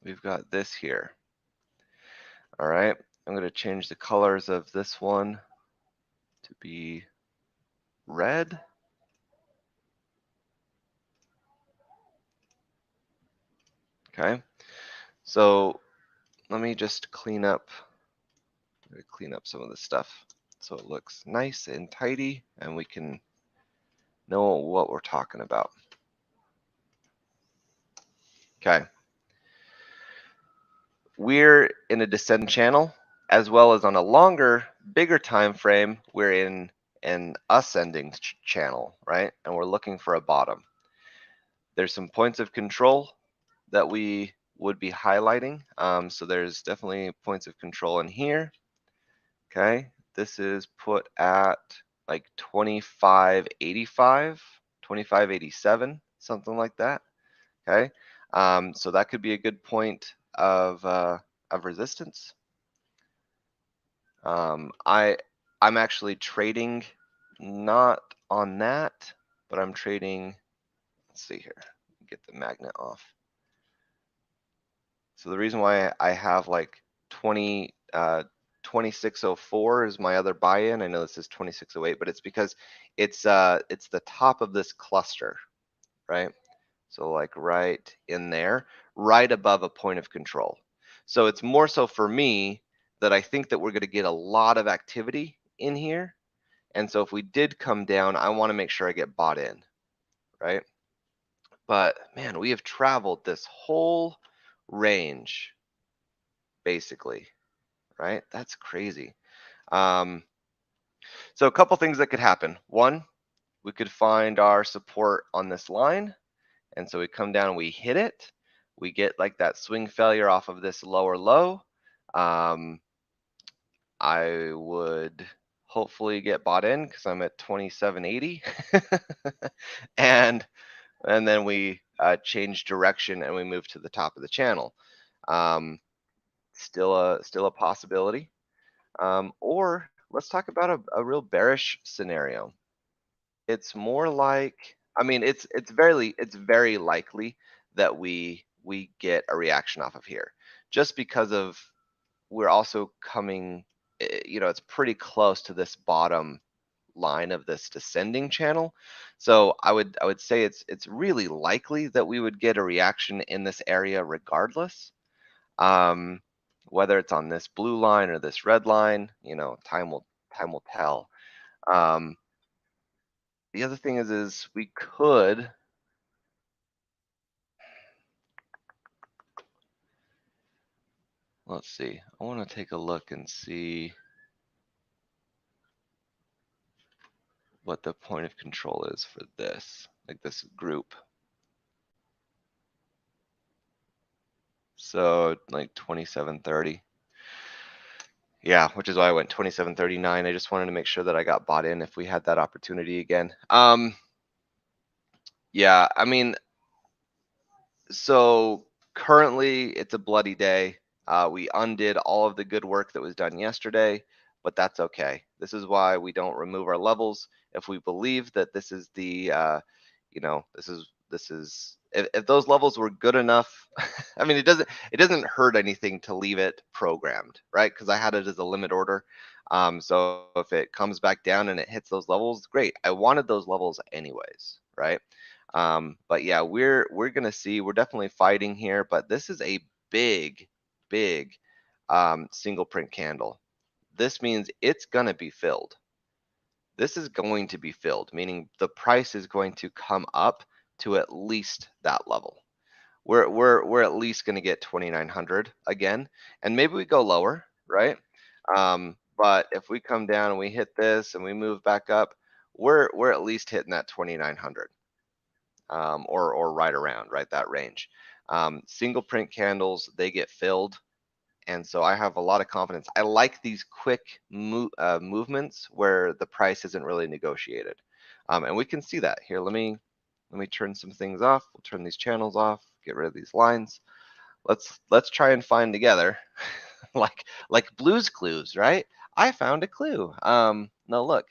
We've got this here. All right, I'm going to change the colors of this one to be red. Okay, so let me just clean up some of this stuff so it looks nice and tidy and we can know what we're talking about. Okay. We're in a descend channel, as well as on a longer, bigger time frame, we're in an ascending channel, right? And we're looking for a bottom. There's some points of control that we would be highlighting. So there's definitely points of control in here. Okay, this is put at like 25.85, 25.87, something like that. Okay, so that could be a good point of resistance. I'm actually trading not on that, but I'm trading. Let's see here. Get the magnet off. So the reason why I have like 2604 is my other buy-in. I know this is 2608, but it's because it's the top of this cluster, right? So like right in there, right above a point of control. So it's more so for me that I think that we're going to get a lot of activity in here. And so if we did come down, I want to make sure I get bought in, right? But man, we have traveled this whole range basically, right? That's crazy. So a couple things that could happen. One, we could find our support on this line. And so we come down and we hit it. We get like that swing failure off of this lower low. I would hopefully get bought in because I'm at 27.80. and then we change direction and we move to the top of the channel. Still a possibility. Or let's talk about a real bearish scenario. It's more like, I mean, it's very likely that we get a reaction off of here, just because of we're also coming, you know, it's pretty close to this bottom line of this descending channel. So I would say it's really likely that we would get a reaction in this area regardless. Whether it's on this blue line or this red line, you know, time will tell. The other thing is we could, let's see, I want to take a look and see what the point of control is for this, like this group. So like 27.30. Yeah, which is why I went 27.39. I just wanted to make sure that I got bought in if we had that opportunity again. Yeah, I mean, so currently it's a bloody day. We undid all of the good work that was done yesterday, but that's okay. This is why we don't remove our levels. If we believe that this is the, you know, this is if those levels were good enough, I mean, it doesn't hurt anything to leave it programmed, right? Because I had it as a limit order. So if it comes back down and it hits those levels, great. I wanted those levels anyways, right? But yeah, we're gonna see. We're definitely fighting here, but this is a big single print candle. This means it's gonna be filled. This is going to be filled, meaning the price is going to come up to at least that level. We're at least going to get 2,900 again, and maybe we go lower, right? But if we come down and we hit this and we move back up, we're at least hitting that 2,900, or right around, right, that range. Single print candles, they get filled. And so I have a lot of confidence. I like these quick movements where the price isn't really negotiated. And we can see that here. Let me turn some things off. We'll turn these channels off, get rid of these lines. Let's try and find together like Blue's Clues, right? I found a clue. Now look,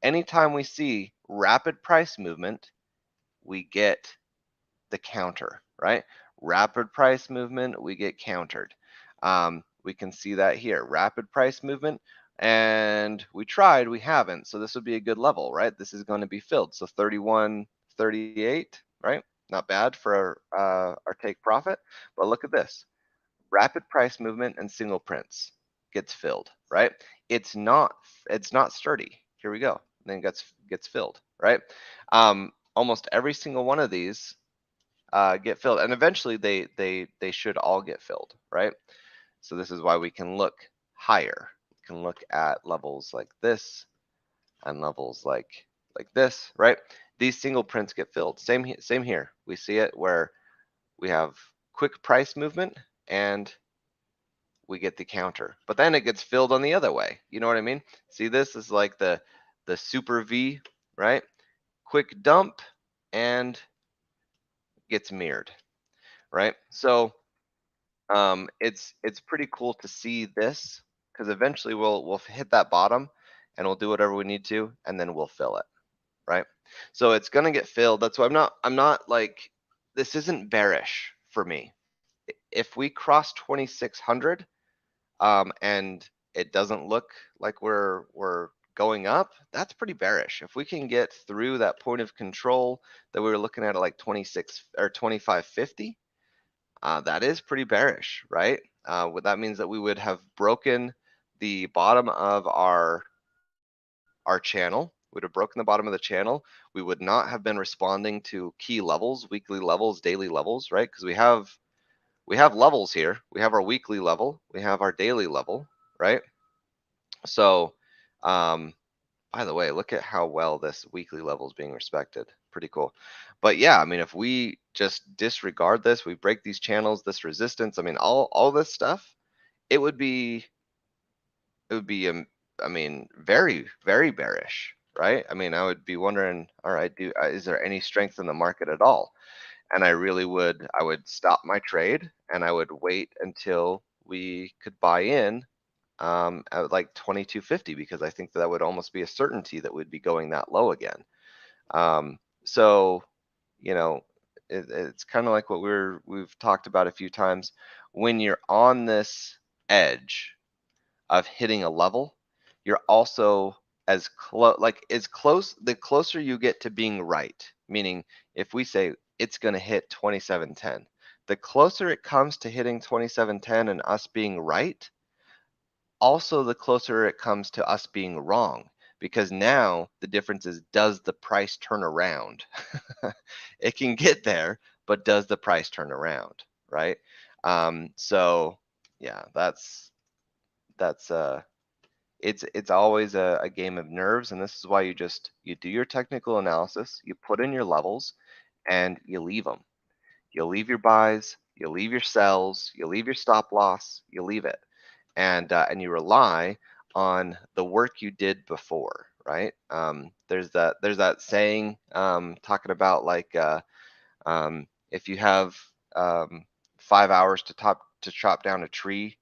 anytime we see rapid price movement, we get the counter, right? Rapid price movement, we get countered. We can see that here, rapid price movement, and we tried, we haven't. So this would be a good level, right? This is going to be filled. So 31.38, right? Not bad for our take profit, but look at this. rapid price movement and single prints gets filled, right? It's not sturdy. Here we go. Then it gets filled, right? Almost every single one of these get filled, and eventually they should all get filled, right? So this is why we can look higher. We can look at levels like this and levels like this, right? These single prints get filled. Same here. We see it where we have quick price movement and we get the counter, but then it gets filled on the other way. You know what I mean? See, this is like the super V, right? Quick dump and gets mirrored, right? So it's pretty cool to see this, because eventually we'll hit that bottom and we'll do whatever we need to, and then we'll fill it, right? So it's gonna get filled. That's why I'm not like, this isn't bearish for me. If we cross 2600 and it doesn't look like we're going up, that's pretty bearish. If we can get through that point of control that we were looking at like 26 or 2550, that is pretty bearish, right? What that means that we would have broken the bottom of our channel. Would have broken the bottom of the channel. We would not have been responding to key levels, weekly levels, daily levels, right? Because we have levels here. We have our weekly level, we have our daily level, right? So by the way, look at how well this weekly level is being respected. Pretty cool. But yeah, I mean, if we just disregard this, we break these channels, this resistance, I mean, all this stuff, it would be I mean, very, very bearish, right? I mean, I would be wondering, all right, is there any strength in the market at all? And I would stop my trade and I would wait until we could buy in at like 2250, because I think that would almost be a certainty that we'd be going that low again. So, you know, it's kind of like what we've talked about a few times. When you're on this edge of hitting a level, you're also the closer you get to being right, meaning if we say it's going to hit 2710, the closer it comes to hitting 2710 and us being right, also the closer it comes to us being wrong, because now the difference is, does the price turn around? It can get there, but does the price turn around, right? So yeah, it's always a game of nerves, and this is why you do your technical analysis, you put in your levels, and you leave them. You leave your buys, you leave your sells, you leave your stop loss, you leave it, and you rely on the work you did before, right? There's that saying talking about like if you have 5 hours to chop down a tree,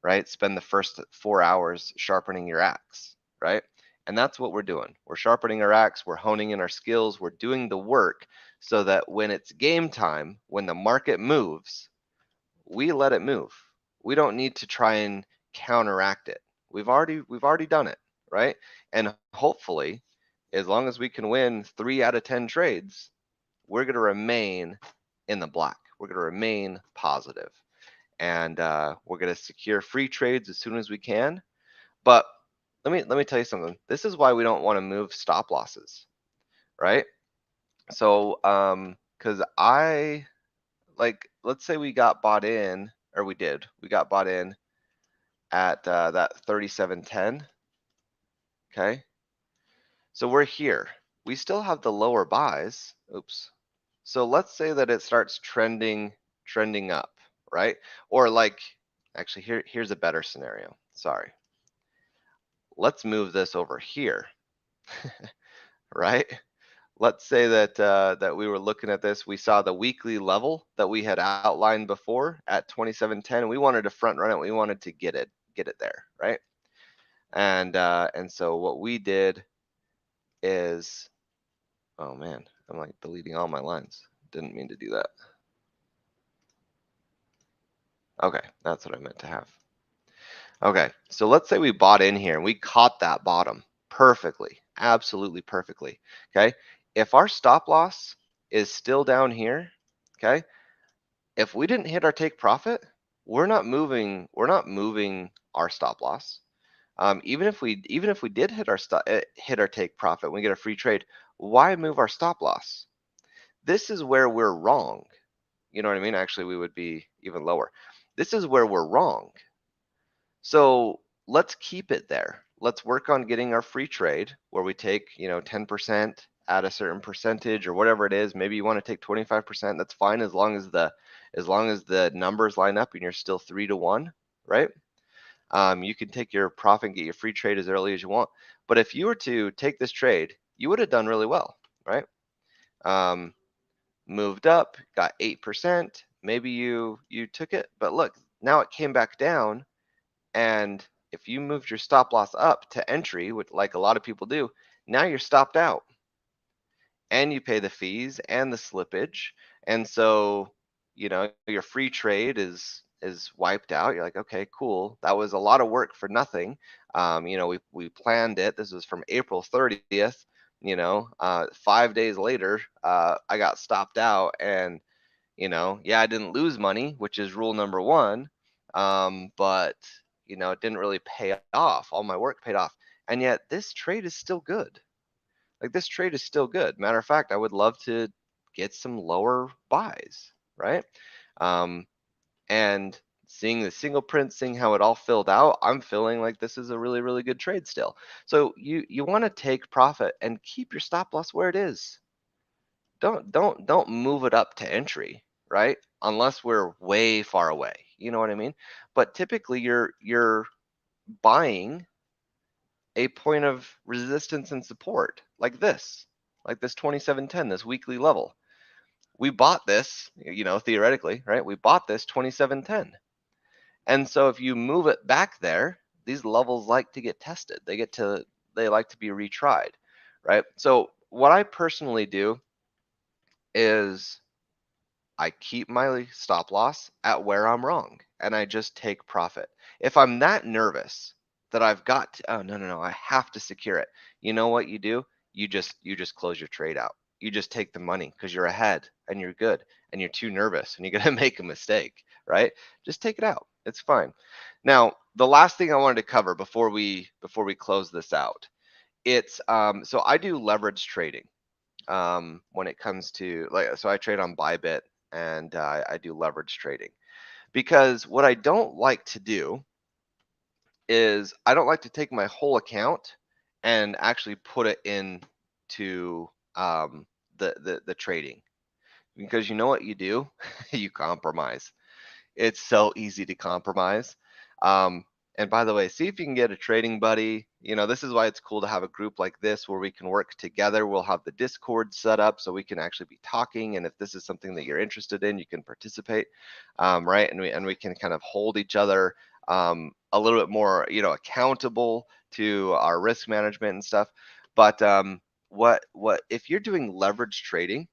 right? Spend the first 4 hours sharpening your axe, right? And that's what we're doing. We're sharpening our axe, we're honing in our skills, we're doing the work so that when it's game time, when the market moves, we let it move. We don't need to try and counteract it. We've already done it, right? And hopefully, as long as we can win 3 out of 10 trades, we're going to remain in the black. We're going to remain positive. And we're going to secure free trades as soon as we can. But let me tell you something. This is why we don't want to move stop losses, right? So because let's say we got bought in, or we got bought in at that 3710. Okay, so we're here. We still have the lower buys. Oops. So let's say that it starts trending up, right? Or like, actually, here's a better scenario. Sorry. Let's move this over here, right? Let's say that that we were looking at this. We saw the weekly level that we had outlined before at 2710. We wanted to front run it. We wanted to get it there, right? And so what we did is, oh man, I'm like deleting all my lines. Didn't mean to do that. Okay, that's what I meant to have. Okay, so let's say we bought in here and we caught that bottom perfectly, absolutely perfectly. Okay, if our stop loss is still down here, okay, if we didn't hit our take profit, we're not moving our stop loss. Even if we did hit our take profit, we get a free trade, why move our stop loss? This is where we're wrong. You know what I mean? Actually, we would be even lower. This is where we're wrong. So let's keep it there. Let's work on getting our free trade where we take, 10% at a certain percentage or whatever it is. Maybe you want to take 25%. That's fine as long as the numbers line up and you're still 3-1, right? You can take your profit and get your free trade as early as you want. But if you were to take this trade, you would have done really well, right? Moved up, got 8%. Maybe you took it, but look, now it came back down. And if you moved your stop loss up to entry, which like a lot of people do, now you're stopped out. And you pay the fees and the slippage. And so, your free trade is wiped out. You're like, okay, cool. That was a lot of work for nothing. We planned it. This was from April 30th. 5 days later, I got stopped out, and I didn't lose money, which is rule number one. But it didn't really pay off. All my work paid off. And yet this trade is still good. Like, this trade is still good. Matter of fact, I would love to get some lower buys, right? And seeing the single print, seeing how it all filled out, I'm feeling like this is a really, really good trade still. So you want to take profit and keep your stop loss where it is. Don't move it up to entry, right? Unless we're way far away. You know what I mean? But typically you're buying a point of resistance and support like this 2710, this weekly level. We bought this, theoretically, right? We bought this 2710. And so if you move it back there, these levels like to get tested. They like to be retried, right? So what I personally do is I keep my stop loss at where I'm wrong and I just take profit. If I'm that nervous that I've got to, oh no, I have to secure it. You know what you do? You just close your trade out. You just take the money because you're ahead and you're good and you're too nervous and you're gonna make a mistake, right? Just take it out. It's fine. Now, the last thing I wanted to cover before we close this out, it's so I do leverage trading. When it comes to so I trade on Bybit and I do leverage trading, because what I don't like to do is I don't like to take my whole account and actually put it into the trading, because you know what you do? You compromise. It's so easy to compromise. And by the way, see if you can get a trading buddy. This is why it's cool to have a group like this where we can work together. We'll have the Discord set up so we can actually be talking. And if this is something that you're interested in, you can participate, right? And we can kind of hold each other a little bit more, accountable to our risk management and stuff. But what if you're doing leverage trading,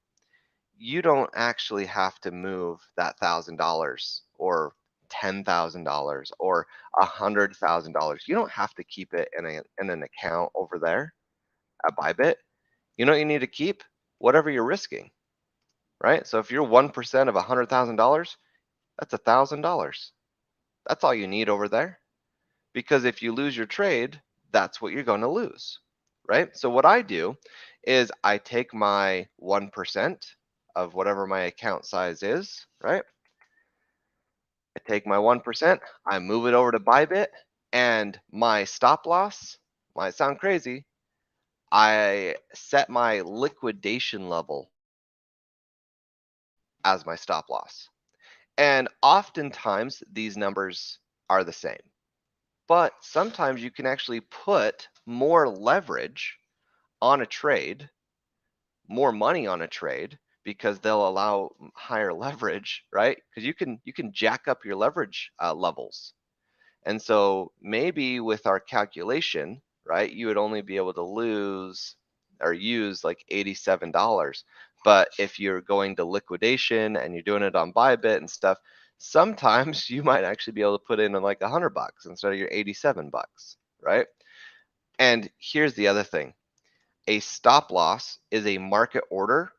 you don't actually have to move that $1,000 or $10,000 or $100,000. You don't have to keep it in an account over there at Bybit. You know what you need to keep? Whatever you're risking, right? So if you're 1% of $100,000, that's $1,000. That's all you need over there. Because if you lose your trade, that's what you're going to lose, right? So what I do is I take my 1% of whatever my account size is, right? I take my 1%, I move it over to Bybit, and my stop loss might sound crazy. I set my liquidation level as my stop loss. And oftentimes these numbers are the same. But sometimes you can actually put more leverage on a trade, more money on a trade, because they'll allow higher leverage, right? Because you can jack up your leverage levels. And so maybe with our calculation, right, you would only be able to lose or use like $87. But if you're going to liquidation and you're doing it on Bybit and stuff, sometimes you might actually be able to put in like $100 instead of your $87, right? And here's the other thing. A stop loss is a market order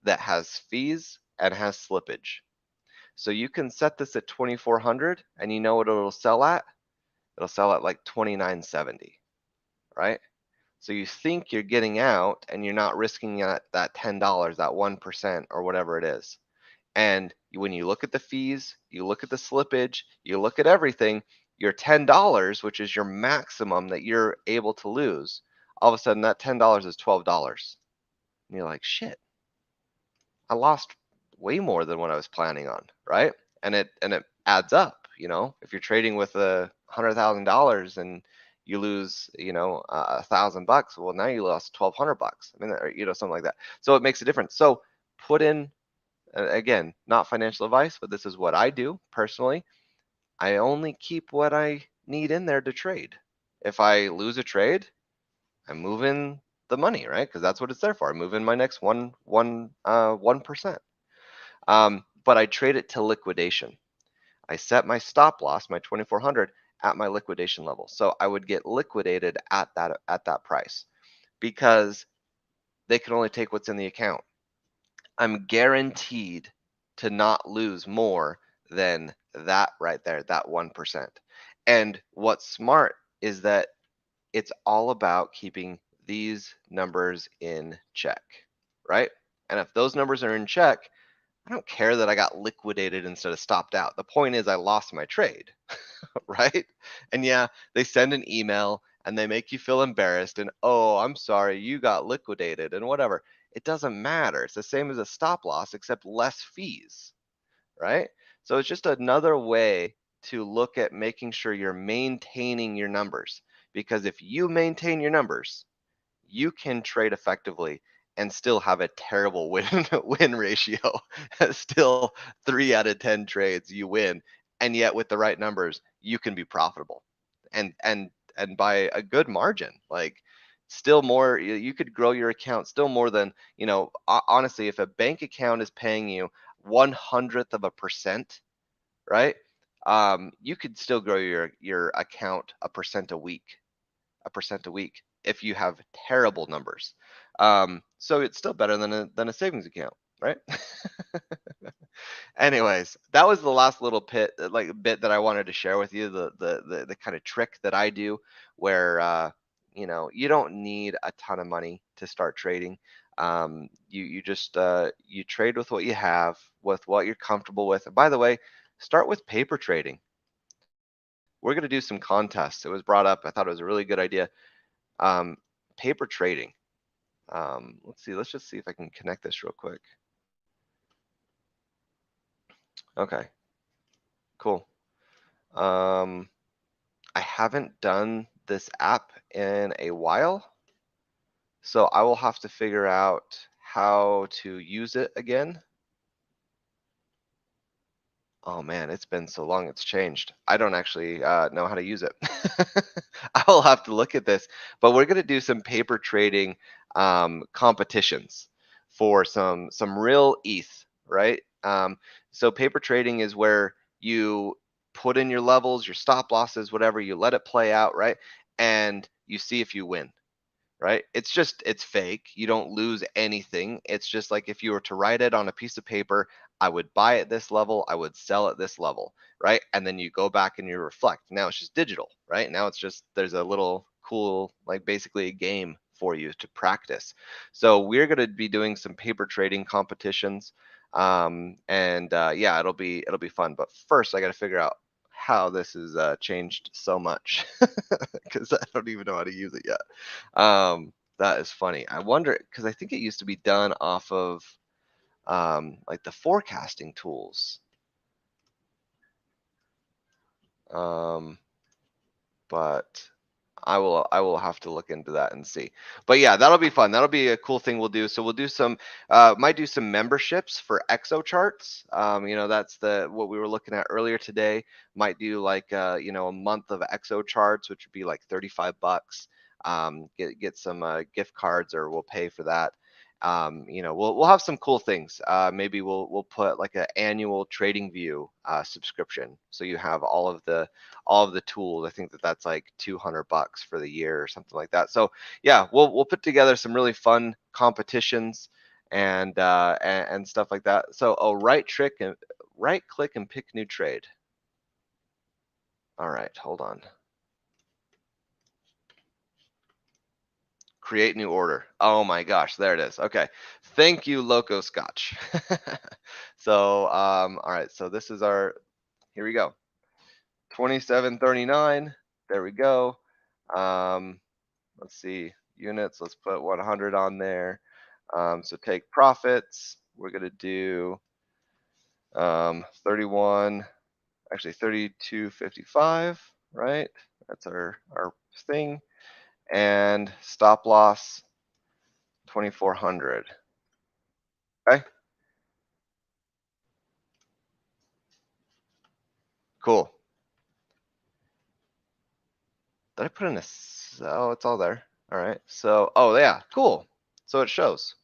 that has fees and has slippage. So you can set this at 2,400, and you know what it'll sell at? It'll sell at like 2,970, right? So you think you're getting out, and you're not risking that $10, that 1% or whatever it is. And when you look at the fees, you look at the slippage, you look at everything, your $10, which is your maximum that you're able to lose, all of a sudden that $10 is $12. And you're like, shit, I lost way more than what I was planning on, right? And it adds up, you know. If you're trading with $100,000 and you lose, you know, $1,000, well, now you lost $1,200. I mean, or, you know, something like that. So it makes a difference. So put in, again, not financial advice, but this is what I do personally. I only keep what I need in there to trade. If I lose a trade, I move in the money, right? Because that's what it's there for. I move in my next 1%. But I trade it to liquidation. I set my stop loss, my 2,400, at my liquidation level. So I would get liquidated at that price, because they can only take what's in the account. I'm guaranteed to not lose more than that right there, that 1%. And what's smart is that it's all about keeping these numbers in check, right? And if those numbers are in check, I don't care that I got liquidated instead of stopped out. The point is I lost my trade, right? And yeah, they send an email and they make you feel embarrassed and, oh, I'm sorry, you got liquidated and whatever. It doesn't matter. It's the same as a stop loss, except less fees, right? So it's just another way to look at making sure you're maintaining your numbers. Because if you maintain your numbers, you can trade effectively and still have a terrible win ratio. Still 3 out of 10 trades you win, and yet with the right numbers you can be profitable, and by a good margin. Like, still more, you could grow your account still more than, you know, honestly, if a bank account is paying you 1/100%, right? You could still grow your account a percent a week if you have terrible numbers. So it's still better than a savings account, right? Anyways, that was the last little bit that I wanted to share with you, the kind of trick that I do, where you know, you don't need a ton of money to start trading. You just you trade with what you have, with what you're comfortable with. And by the way, start with paper trading. We're going to do some contests. It was brought up. I thought it was a really good idea. Paper trading. Let's see. Let's just see if I can connect this real quick. Okay. Cool. I haven't done this app in a while, so I will have to figure out how to use it again. Oh man, it's been so long, it's changed. I don't actually know how to use it. I will have to look at this, but we're going to do some paper trading competitions for some real ETH, right? So paper trading is where you put in your levels, your stop losses, whatever, you let it play out, right? And you see if you win, right? It's fake. You don't lose anything. It's just like if you were to write it on a piece of paper, I would buy at this level, I would sell at this level, right? And then you go back and you reflect. Now it's just digital, right? Now it's just, there's a little cool, like basically a game for you to practice. So we're going to be doing some paper trading competitions. Yeah, it'll be fun. But first I got to figure out how this has changed so much, because I don't even know how to use it yet. That is funny. I wonder, because I think it used to be done off of like the forecasting tools. But I will have to look into that and see. But yeah, that'll be fun. That'll be a cool thing we'll do. So we'll do some might do some memberships for exo charts. You know, that's what we were looking at earlier today. Might do like you know, a month of exo charts, which would be like $35. Get some gift cards, or we'll pay for that. You know, we'll have some cool things. Maybe we'll put like an annual TradingView subscription, so you have all of the tools. I think that's like $200 for the year or something like that. So yeah, we'll put together some really fun competitions and stuff like that. So right trick right click and pick new trade. All right, hold on. Create new order. Oh my gosh, there it is. Okay, thank you, Loco Scotch. So, all right, so this is our, here we go. 27.39, there we go. Let's see, units, let's put 100 on there. So take profits, we're gonna do 31, actually 32.55, right? That's our thing. And stop loss 2,400. Okay. Cool. Did I put in a, oh, it's all there. All right. So, oh yeah, cool. So it shows.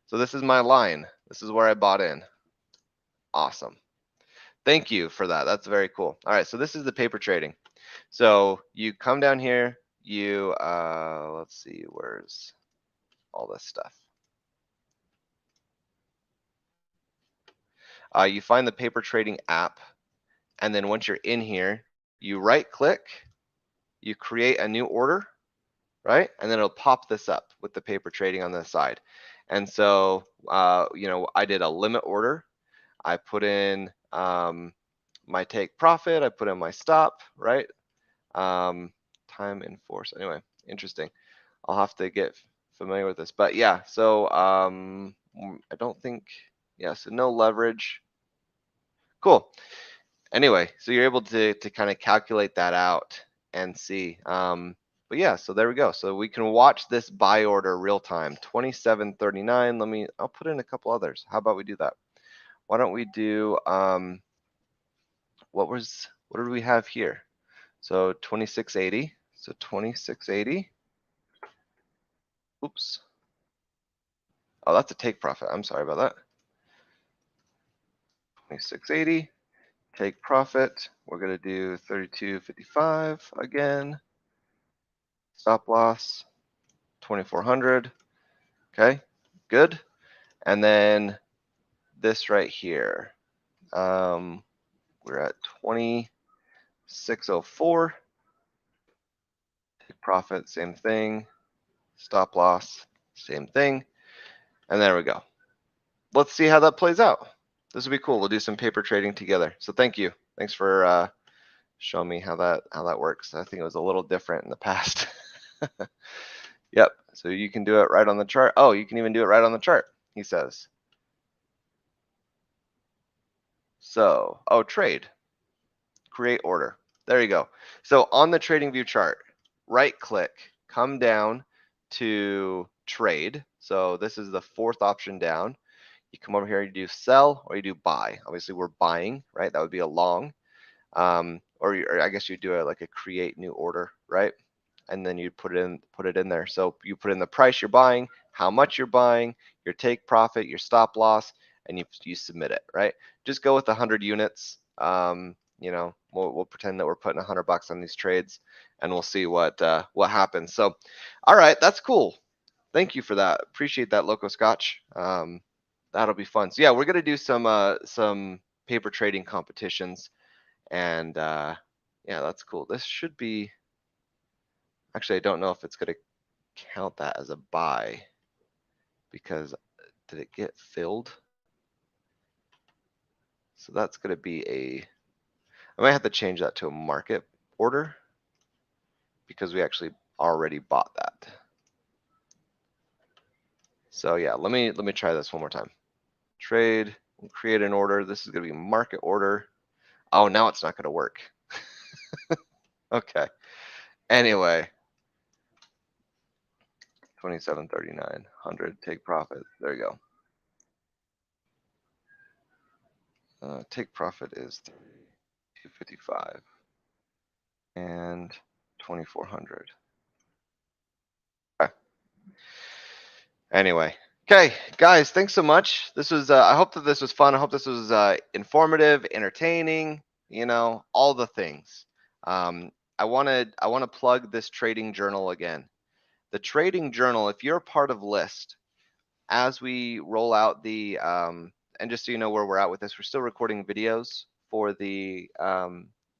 So this is my line. This is where I bought in. Awesome. Thank you for that. That's very cool. All right. So this is the paper trading. So you come down here, you, let's see, where's all this stuff? You find the paper trading app, and then once you're in here, you right click, you create a new order, right? And then it'll pop this up with the paper trading on the side. And so, you know, I did a limit order. I put in my take profit, I put in my stop, right? Time in force. Anyway, interesting. I'll have to get familiar with this, but yeah, so I don't think, yeah, so no leverage. Cool. Anyway, so you're able to kind of calculate that out and see. But yeah, so there we go. So we can watch this buy order real time, 27.39. I'll put in a couple others. How about we do that? Why don't we do, what did we have here? So 26.80. So 26.80. Oops. Oh, that's a take profit. I'm sorry about that. 26.80. Take profit. We're going to do 32.55 again. Stop loss 2,400. Okay, good. And then this right here, we're at 26.04. Take profit, same thing. Stop loss, same thing. And there we go. Let's see how that plays out. This will be cool. We'll do some paper trading together. So thank you. Thanks for showing me how that works. I think it was a little different in the past. Yep. So you can do it right on the chart. Oh, you can even do it right on the chart, he says. So, oh, trade, create order. There you go. So on the trading view chart, right click, come down to trade. So this is the fourth option down. You come over here, you do sell or you do buy. Obviously we're buying, right? That would be a long. Or I guess you do it like a create new order, right? And then you put it in there. So you put in the price you're buying, how much you're buying, your take profit, your stop loss, and you submit it, right? Just go with 100 units. You know, we'll pretend that we're putting $100 on these trades, and we'll see what happens. So, all right, that's cool. Thank you for that. Appreciate that, Loco Scotch. That'll be fun. So yeah, we're gonna do some paper trading competitions, and yeah, that's cool. This should be. Actually, I don't know if it's going to count that as a buy because did it get filled? So that's going to be I might have to change that to a market order because we actually already bought that. So yeah, let me try this one more time. Trade, create an order. This is going to be market order. Oh, now it's not going to work. Okay. Anyway. 27.39, 100, take profit. There you go. Take profit is 255 and 2,400. Okay. Anyway, okay, guys, thanks so much. This was I hope that this was fun. I hope this was informative, entertaining. You know, all the things. I want to plug this trading journal again. The trading journal, if you're a part of List, as we roll out the and just so you know where we're at with this, we're still recording videos for the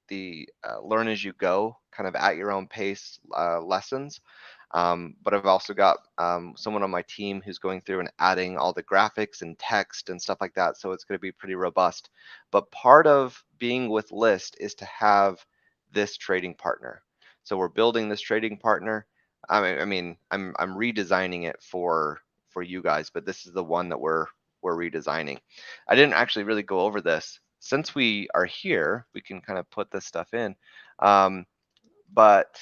learn as you go, kind of at your own pace lessons. But I've also got someone on my team who's going through and adding all the graphics and text and stuff like that. So it's going to be pretty robust. But part of being with List is to have this trading partner. So we're building this trading partner. I mean, I'm redesigning it for you guys, but this is the one that we're redesigning. I didn't actually really go over this. Since we are here, we can kind of put this stuff in. But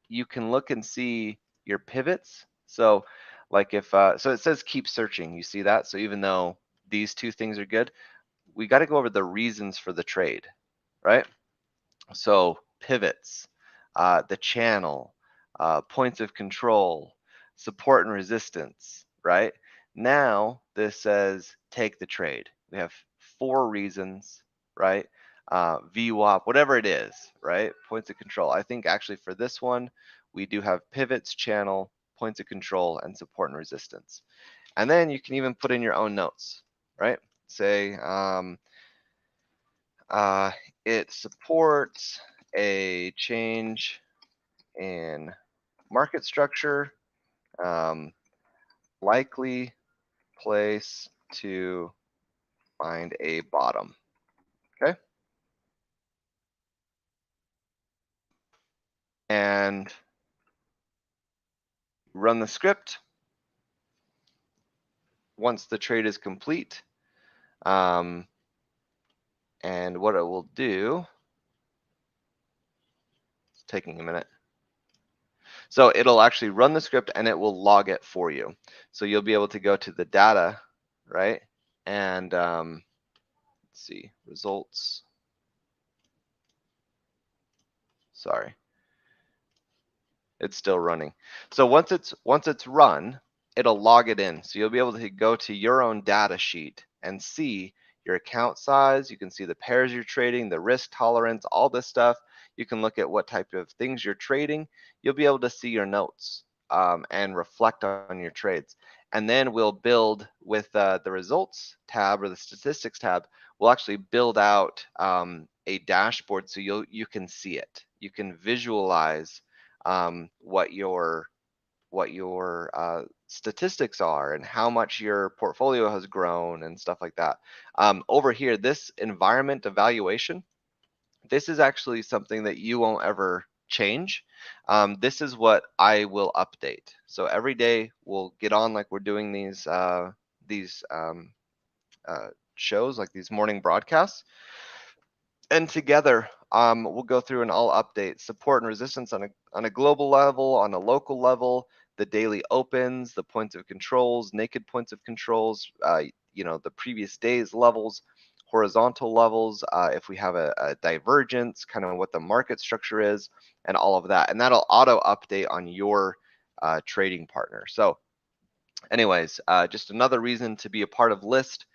you can look and see your pivots. So like if, so it says keep searching, you see that? So even though these two things are good, we got to go over the reasons for the trade, right? So pivots, the channel, points of control, support and resistance, right? Now this says take the trade. We have 4 reasons, right? VWAP, whatever it is, right? Points of control. I think actually for this one, we do have pivots, channel, points of control, and support and resistance. And then you can even put in your own notes, right? Say it supports a change in market structure, likely place to find a bottom. Okay. And run the script. Once the trade is complete, and what it will do, it's taking a minute. So it'll actually run the script and it will log it for you. So you'll be able to go to the data, right? And let's see, results. Sorry, it's still running. So once it's run, it'll log it in. So you'll be able to go to your own data sheet and see your account size. You can see the pairs you're trading, the risk tolerance, all this stuff. You can look at what type of things you're trading. You'll be able to see your notes and reflect on your trades. And then we'll build with the results tab or the statistics tab. We'll actually build out a dashboard so you can see it. You can visualize what your statistics are and how much your portfolio has grown and stuff like that. Over here, this environment evaluation, this is actually something that you won't ever change. This is what I will update. So every day we'll get on like we're doing these shows, like these morning broadcasts. And together, we'll go through and I'll update support and resistance on a global level, on a local level, the daily opens, the points of controls, naked points of controls, you know, the previous day's levels, horizontal levels, if we have a divergence, kind of what the market structure is, and all of that. And that'll auto update on your trading partner. So anyways, just another reason to be a part of List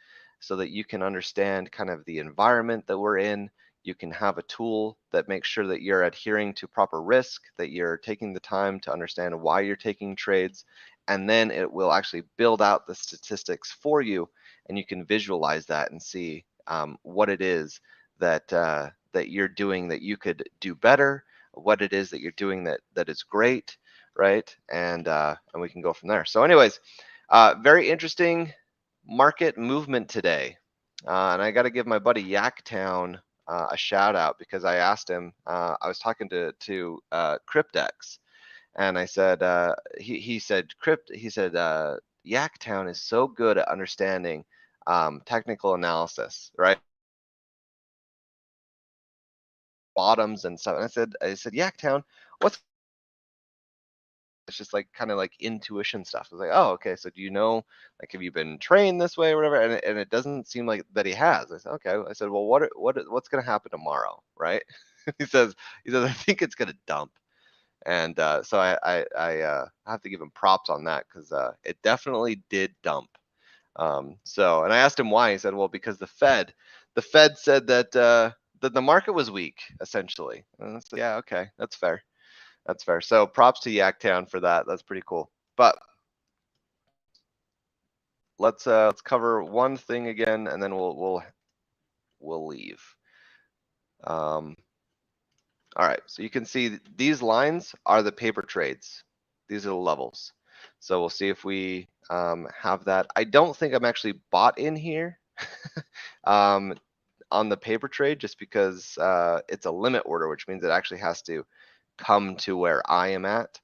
so that you can understand kind of the environment that we're in. You can have a tool that makes sure that you're adhering to proper risk, that you're taking the time to understand why you're taking trades, and then it will actually build out the statistics for you, and you can visualize that and see what it is that that you're doing that you could do better, what it is that you're doing that is great, right? And we can go from there. So anyways, very interesting market movement today. And I got to give my buddy Yaktown a shout out because I asked him, I was talking to Cryptex, and I said, he said Yaktown is so good at understanding technical analysis, right? Bottoms and stuff. And I said, Yaktown, what's it's just like kind of like intuition stuff. I was like, oh, okay. So do you know, like, have you been trained this way or whatever? And it doesn't seem like that he has. I said, okay. I said, well, what's going to happen tomorrow, right? he says, I think it's going to dump. And so I have to give him props on that because it definitely did dump. So, and I asked him why. He said, well, because the Fed said that the market was weak, essentially. And I said, yeah, okay, that's fair. That's fair. So props to Yaktown for that. That's pretty cool. But let's cover one thing again, and then we'll leave. All right, so you can see these lines are the paper trades. These are the levels. So we'll see if we have that. I don't think I'm actually bought in here on the paper trade, just because it's a limit order, which means it actually has to come to where I am at.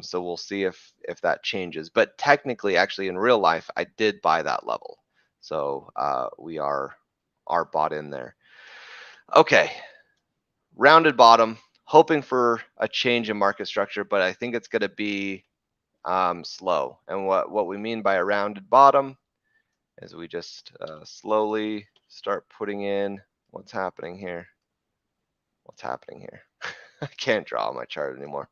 So we'll see if that changes. But technically, actually, in real life, I did buy that level. So we are bought in there. Okay, rounded bottom, hoping for a change in market structure, but I think it's going to be slow. And what we mean by a rounded bottom is we just slowly start putting in what's happening here. What's happening here? I can't draw my chart anymore.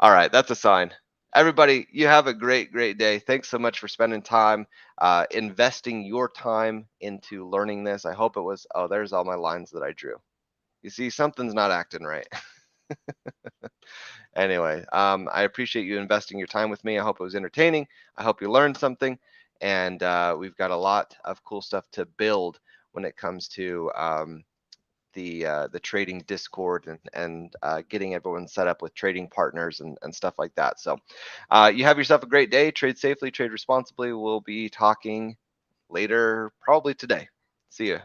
All right, that's a sign. Everybody, you have a great day. Thanks so much for spending time, investing your time into learning this. I hope it was, oh, there's all my lines that I drew. You see, something's not acting right. Anyway, I appreciate you investing your time with me. I hope it was entertaining. I hope you learned something. And we've got a lot of cool stuff to build when it comes to the trading Discord and getting everyone set up with trading partners and stuff like that. So you have yourself a great day. Trade safely, trade responsibly. We'll be talking later, probably today. See you.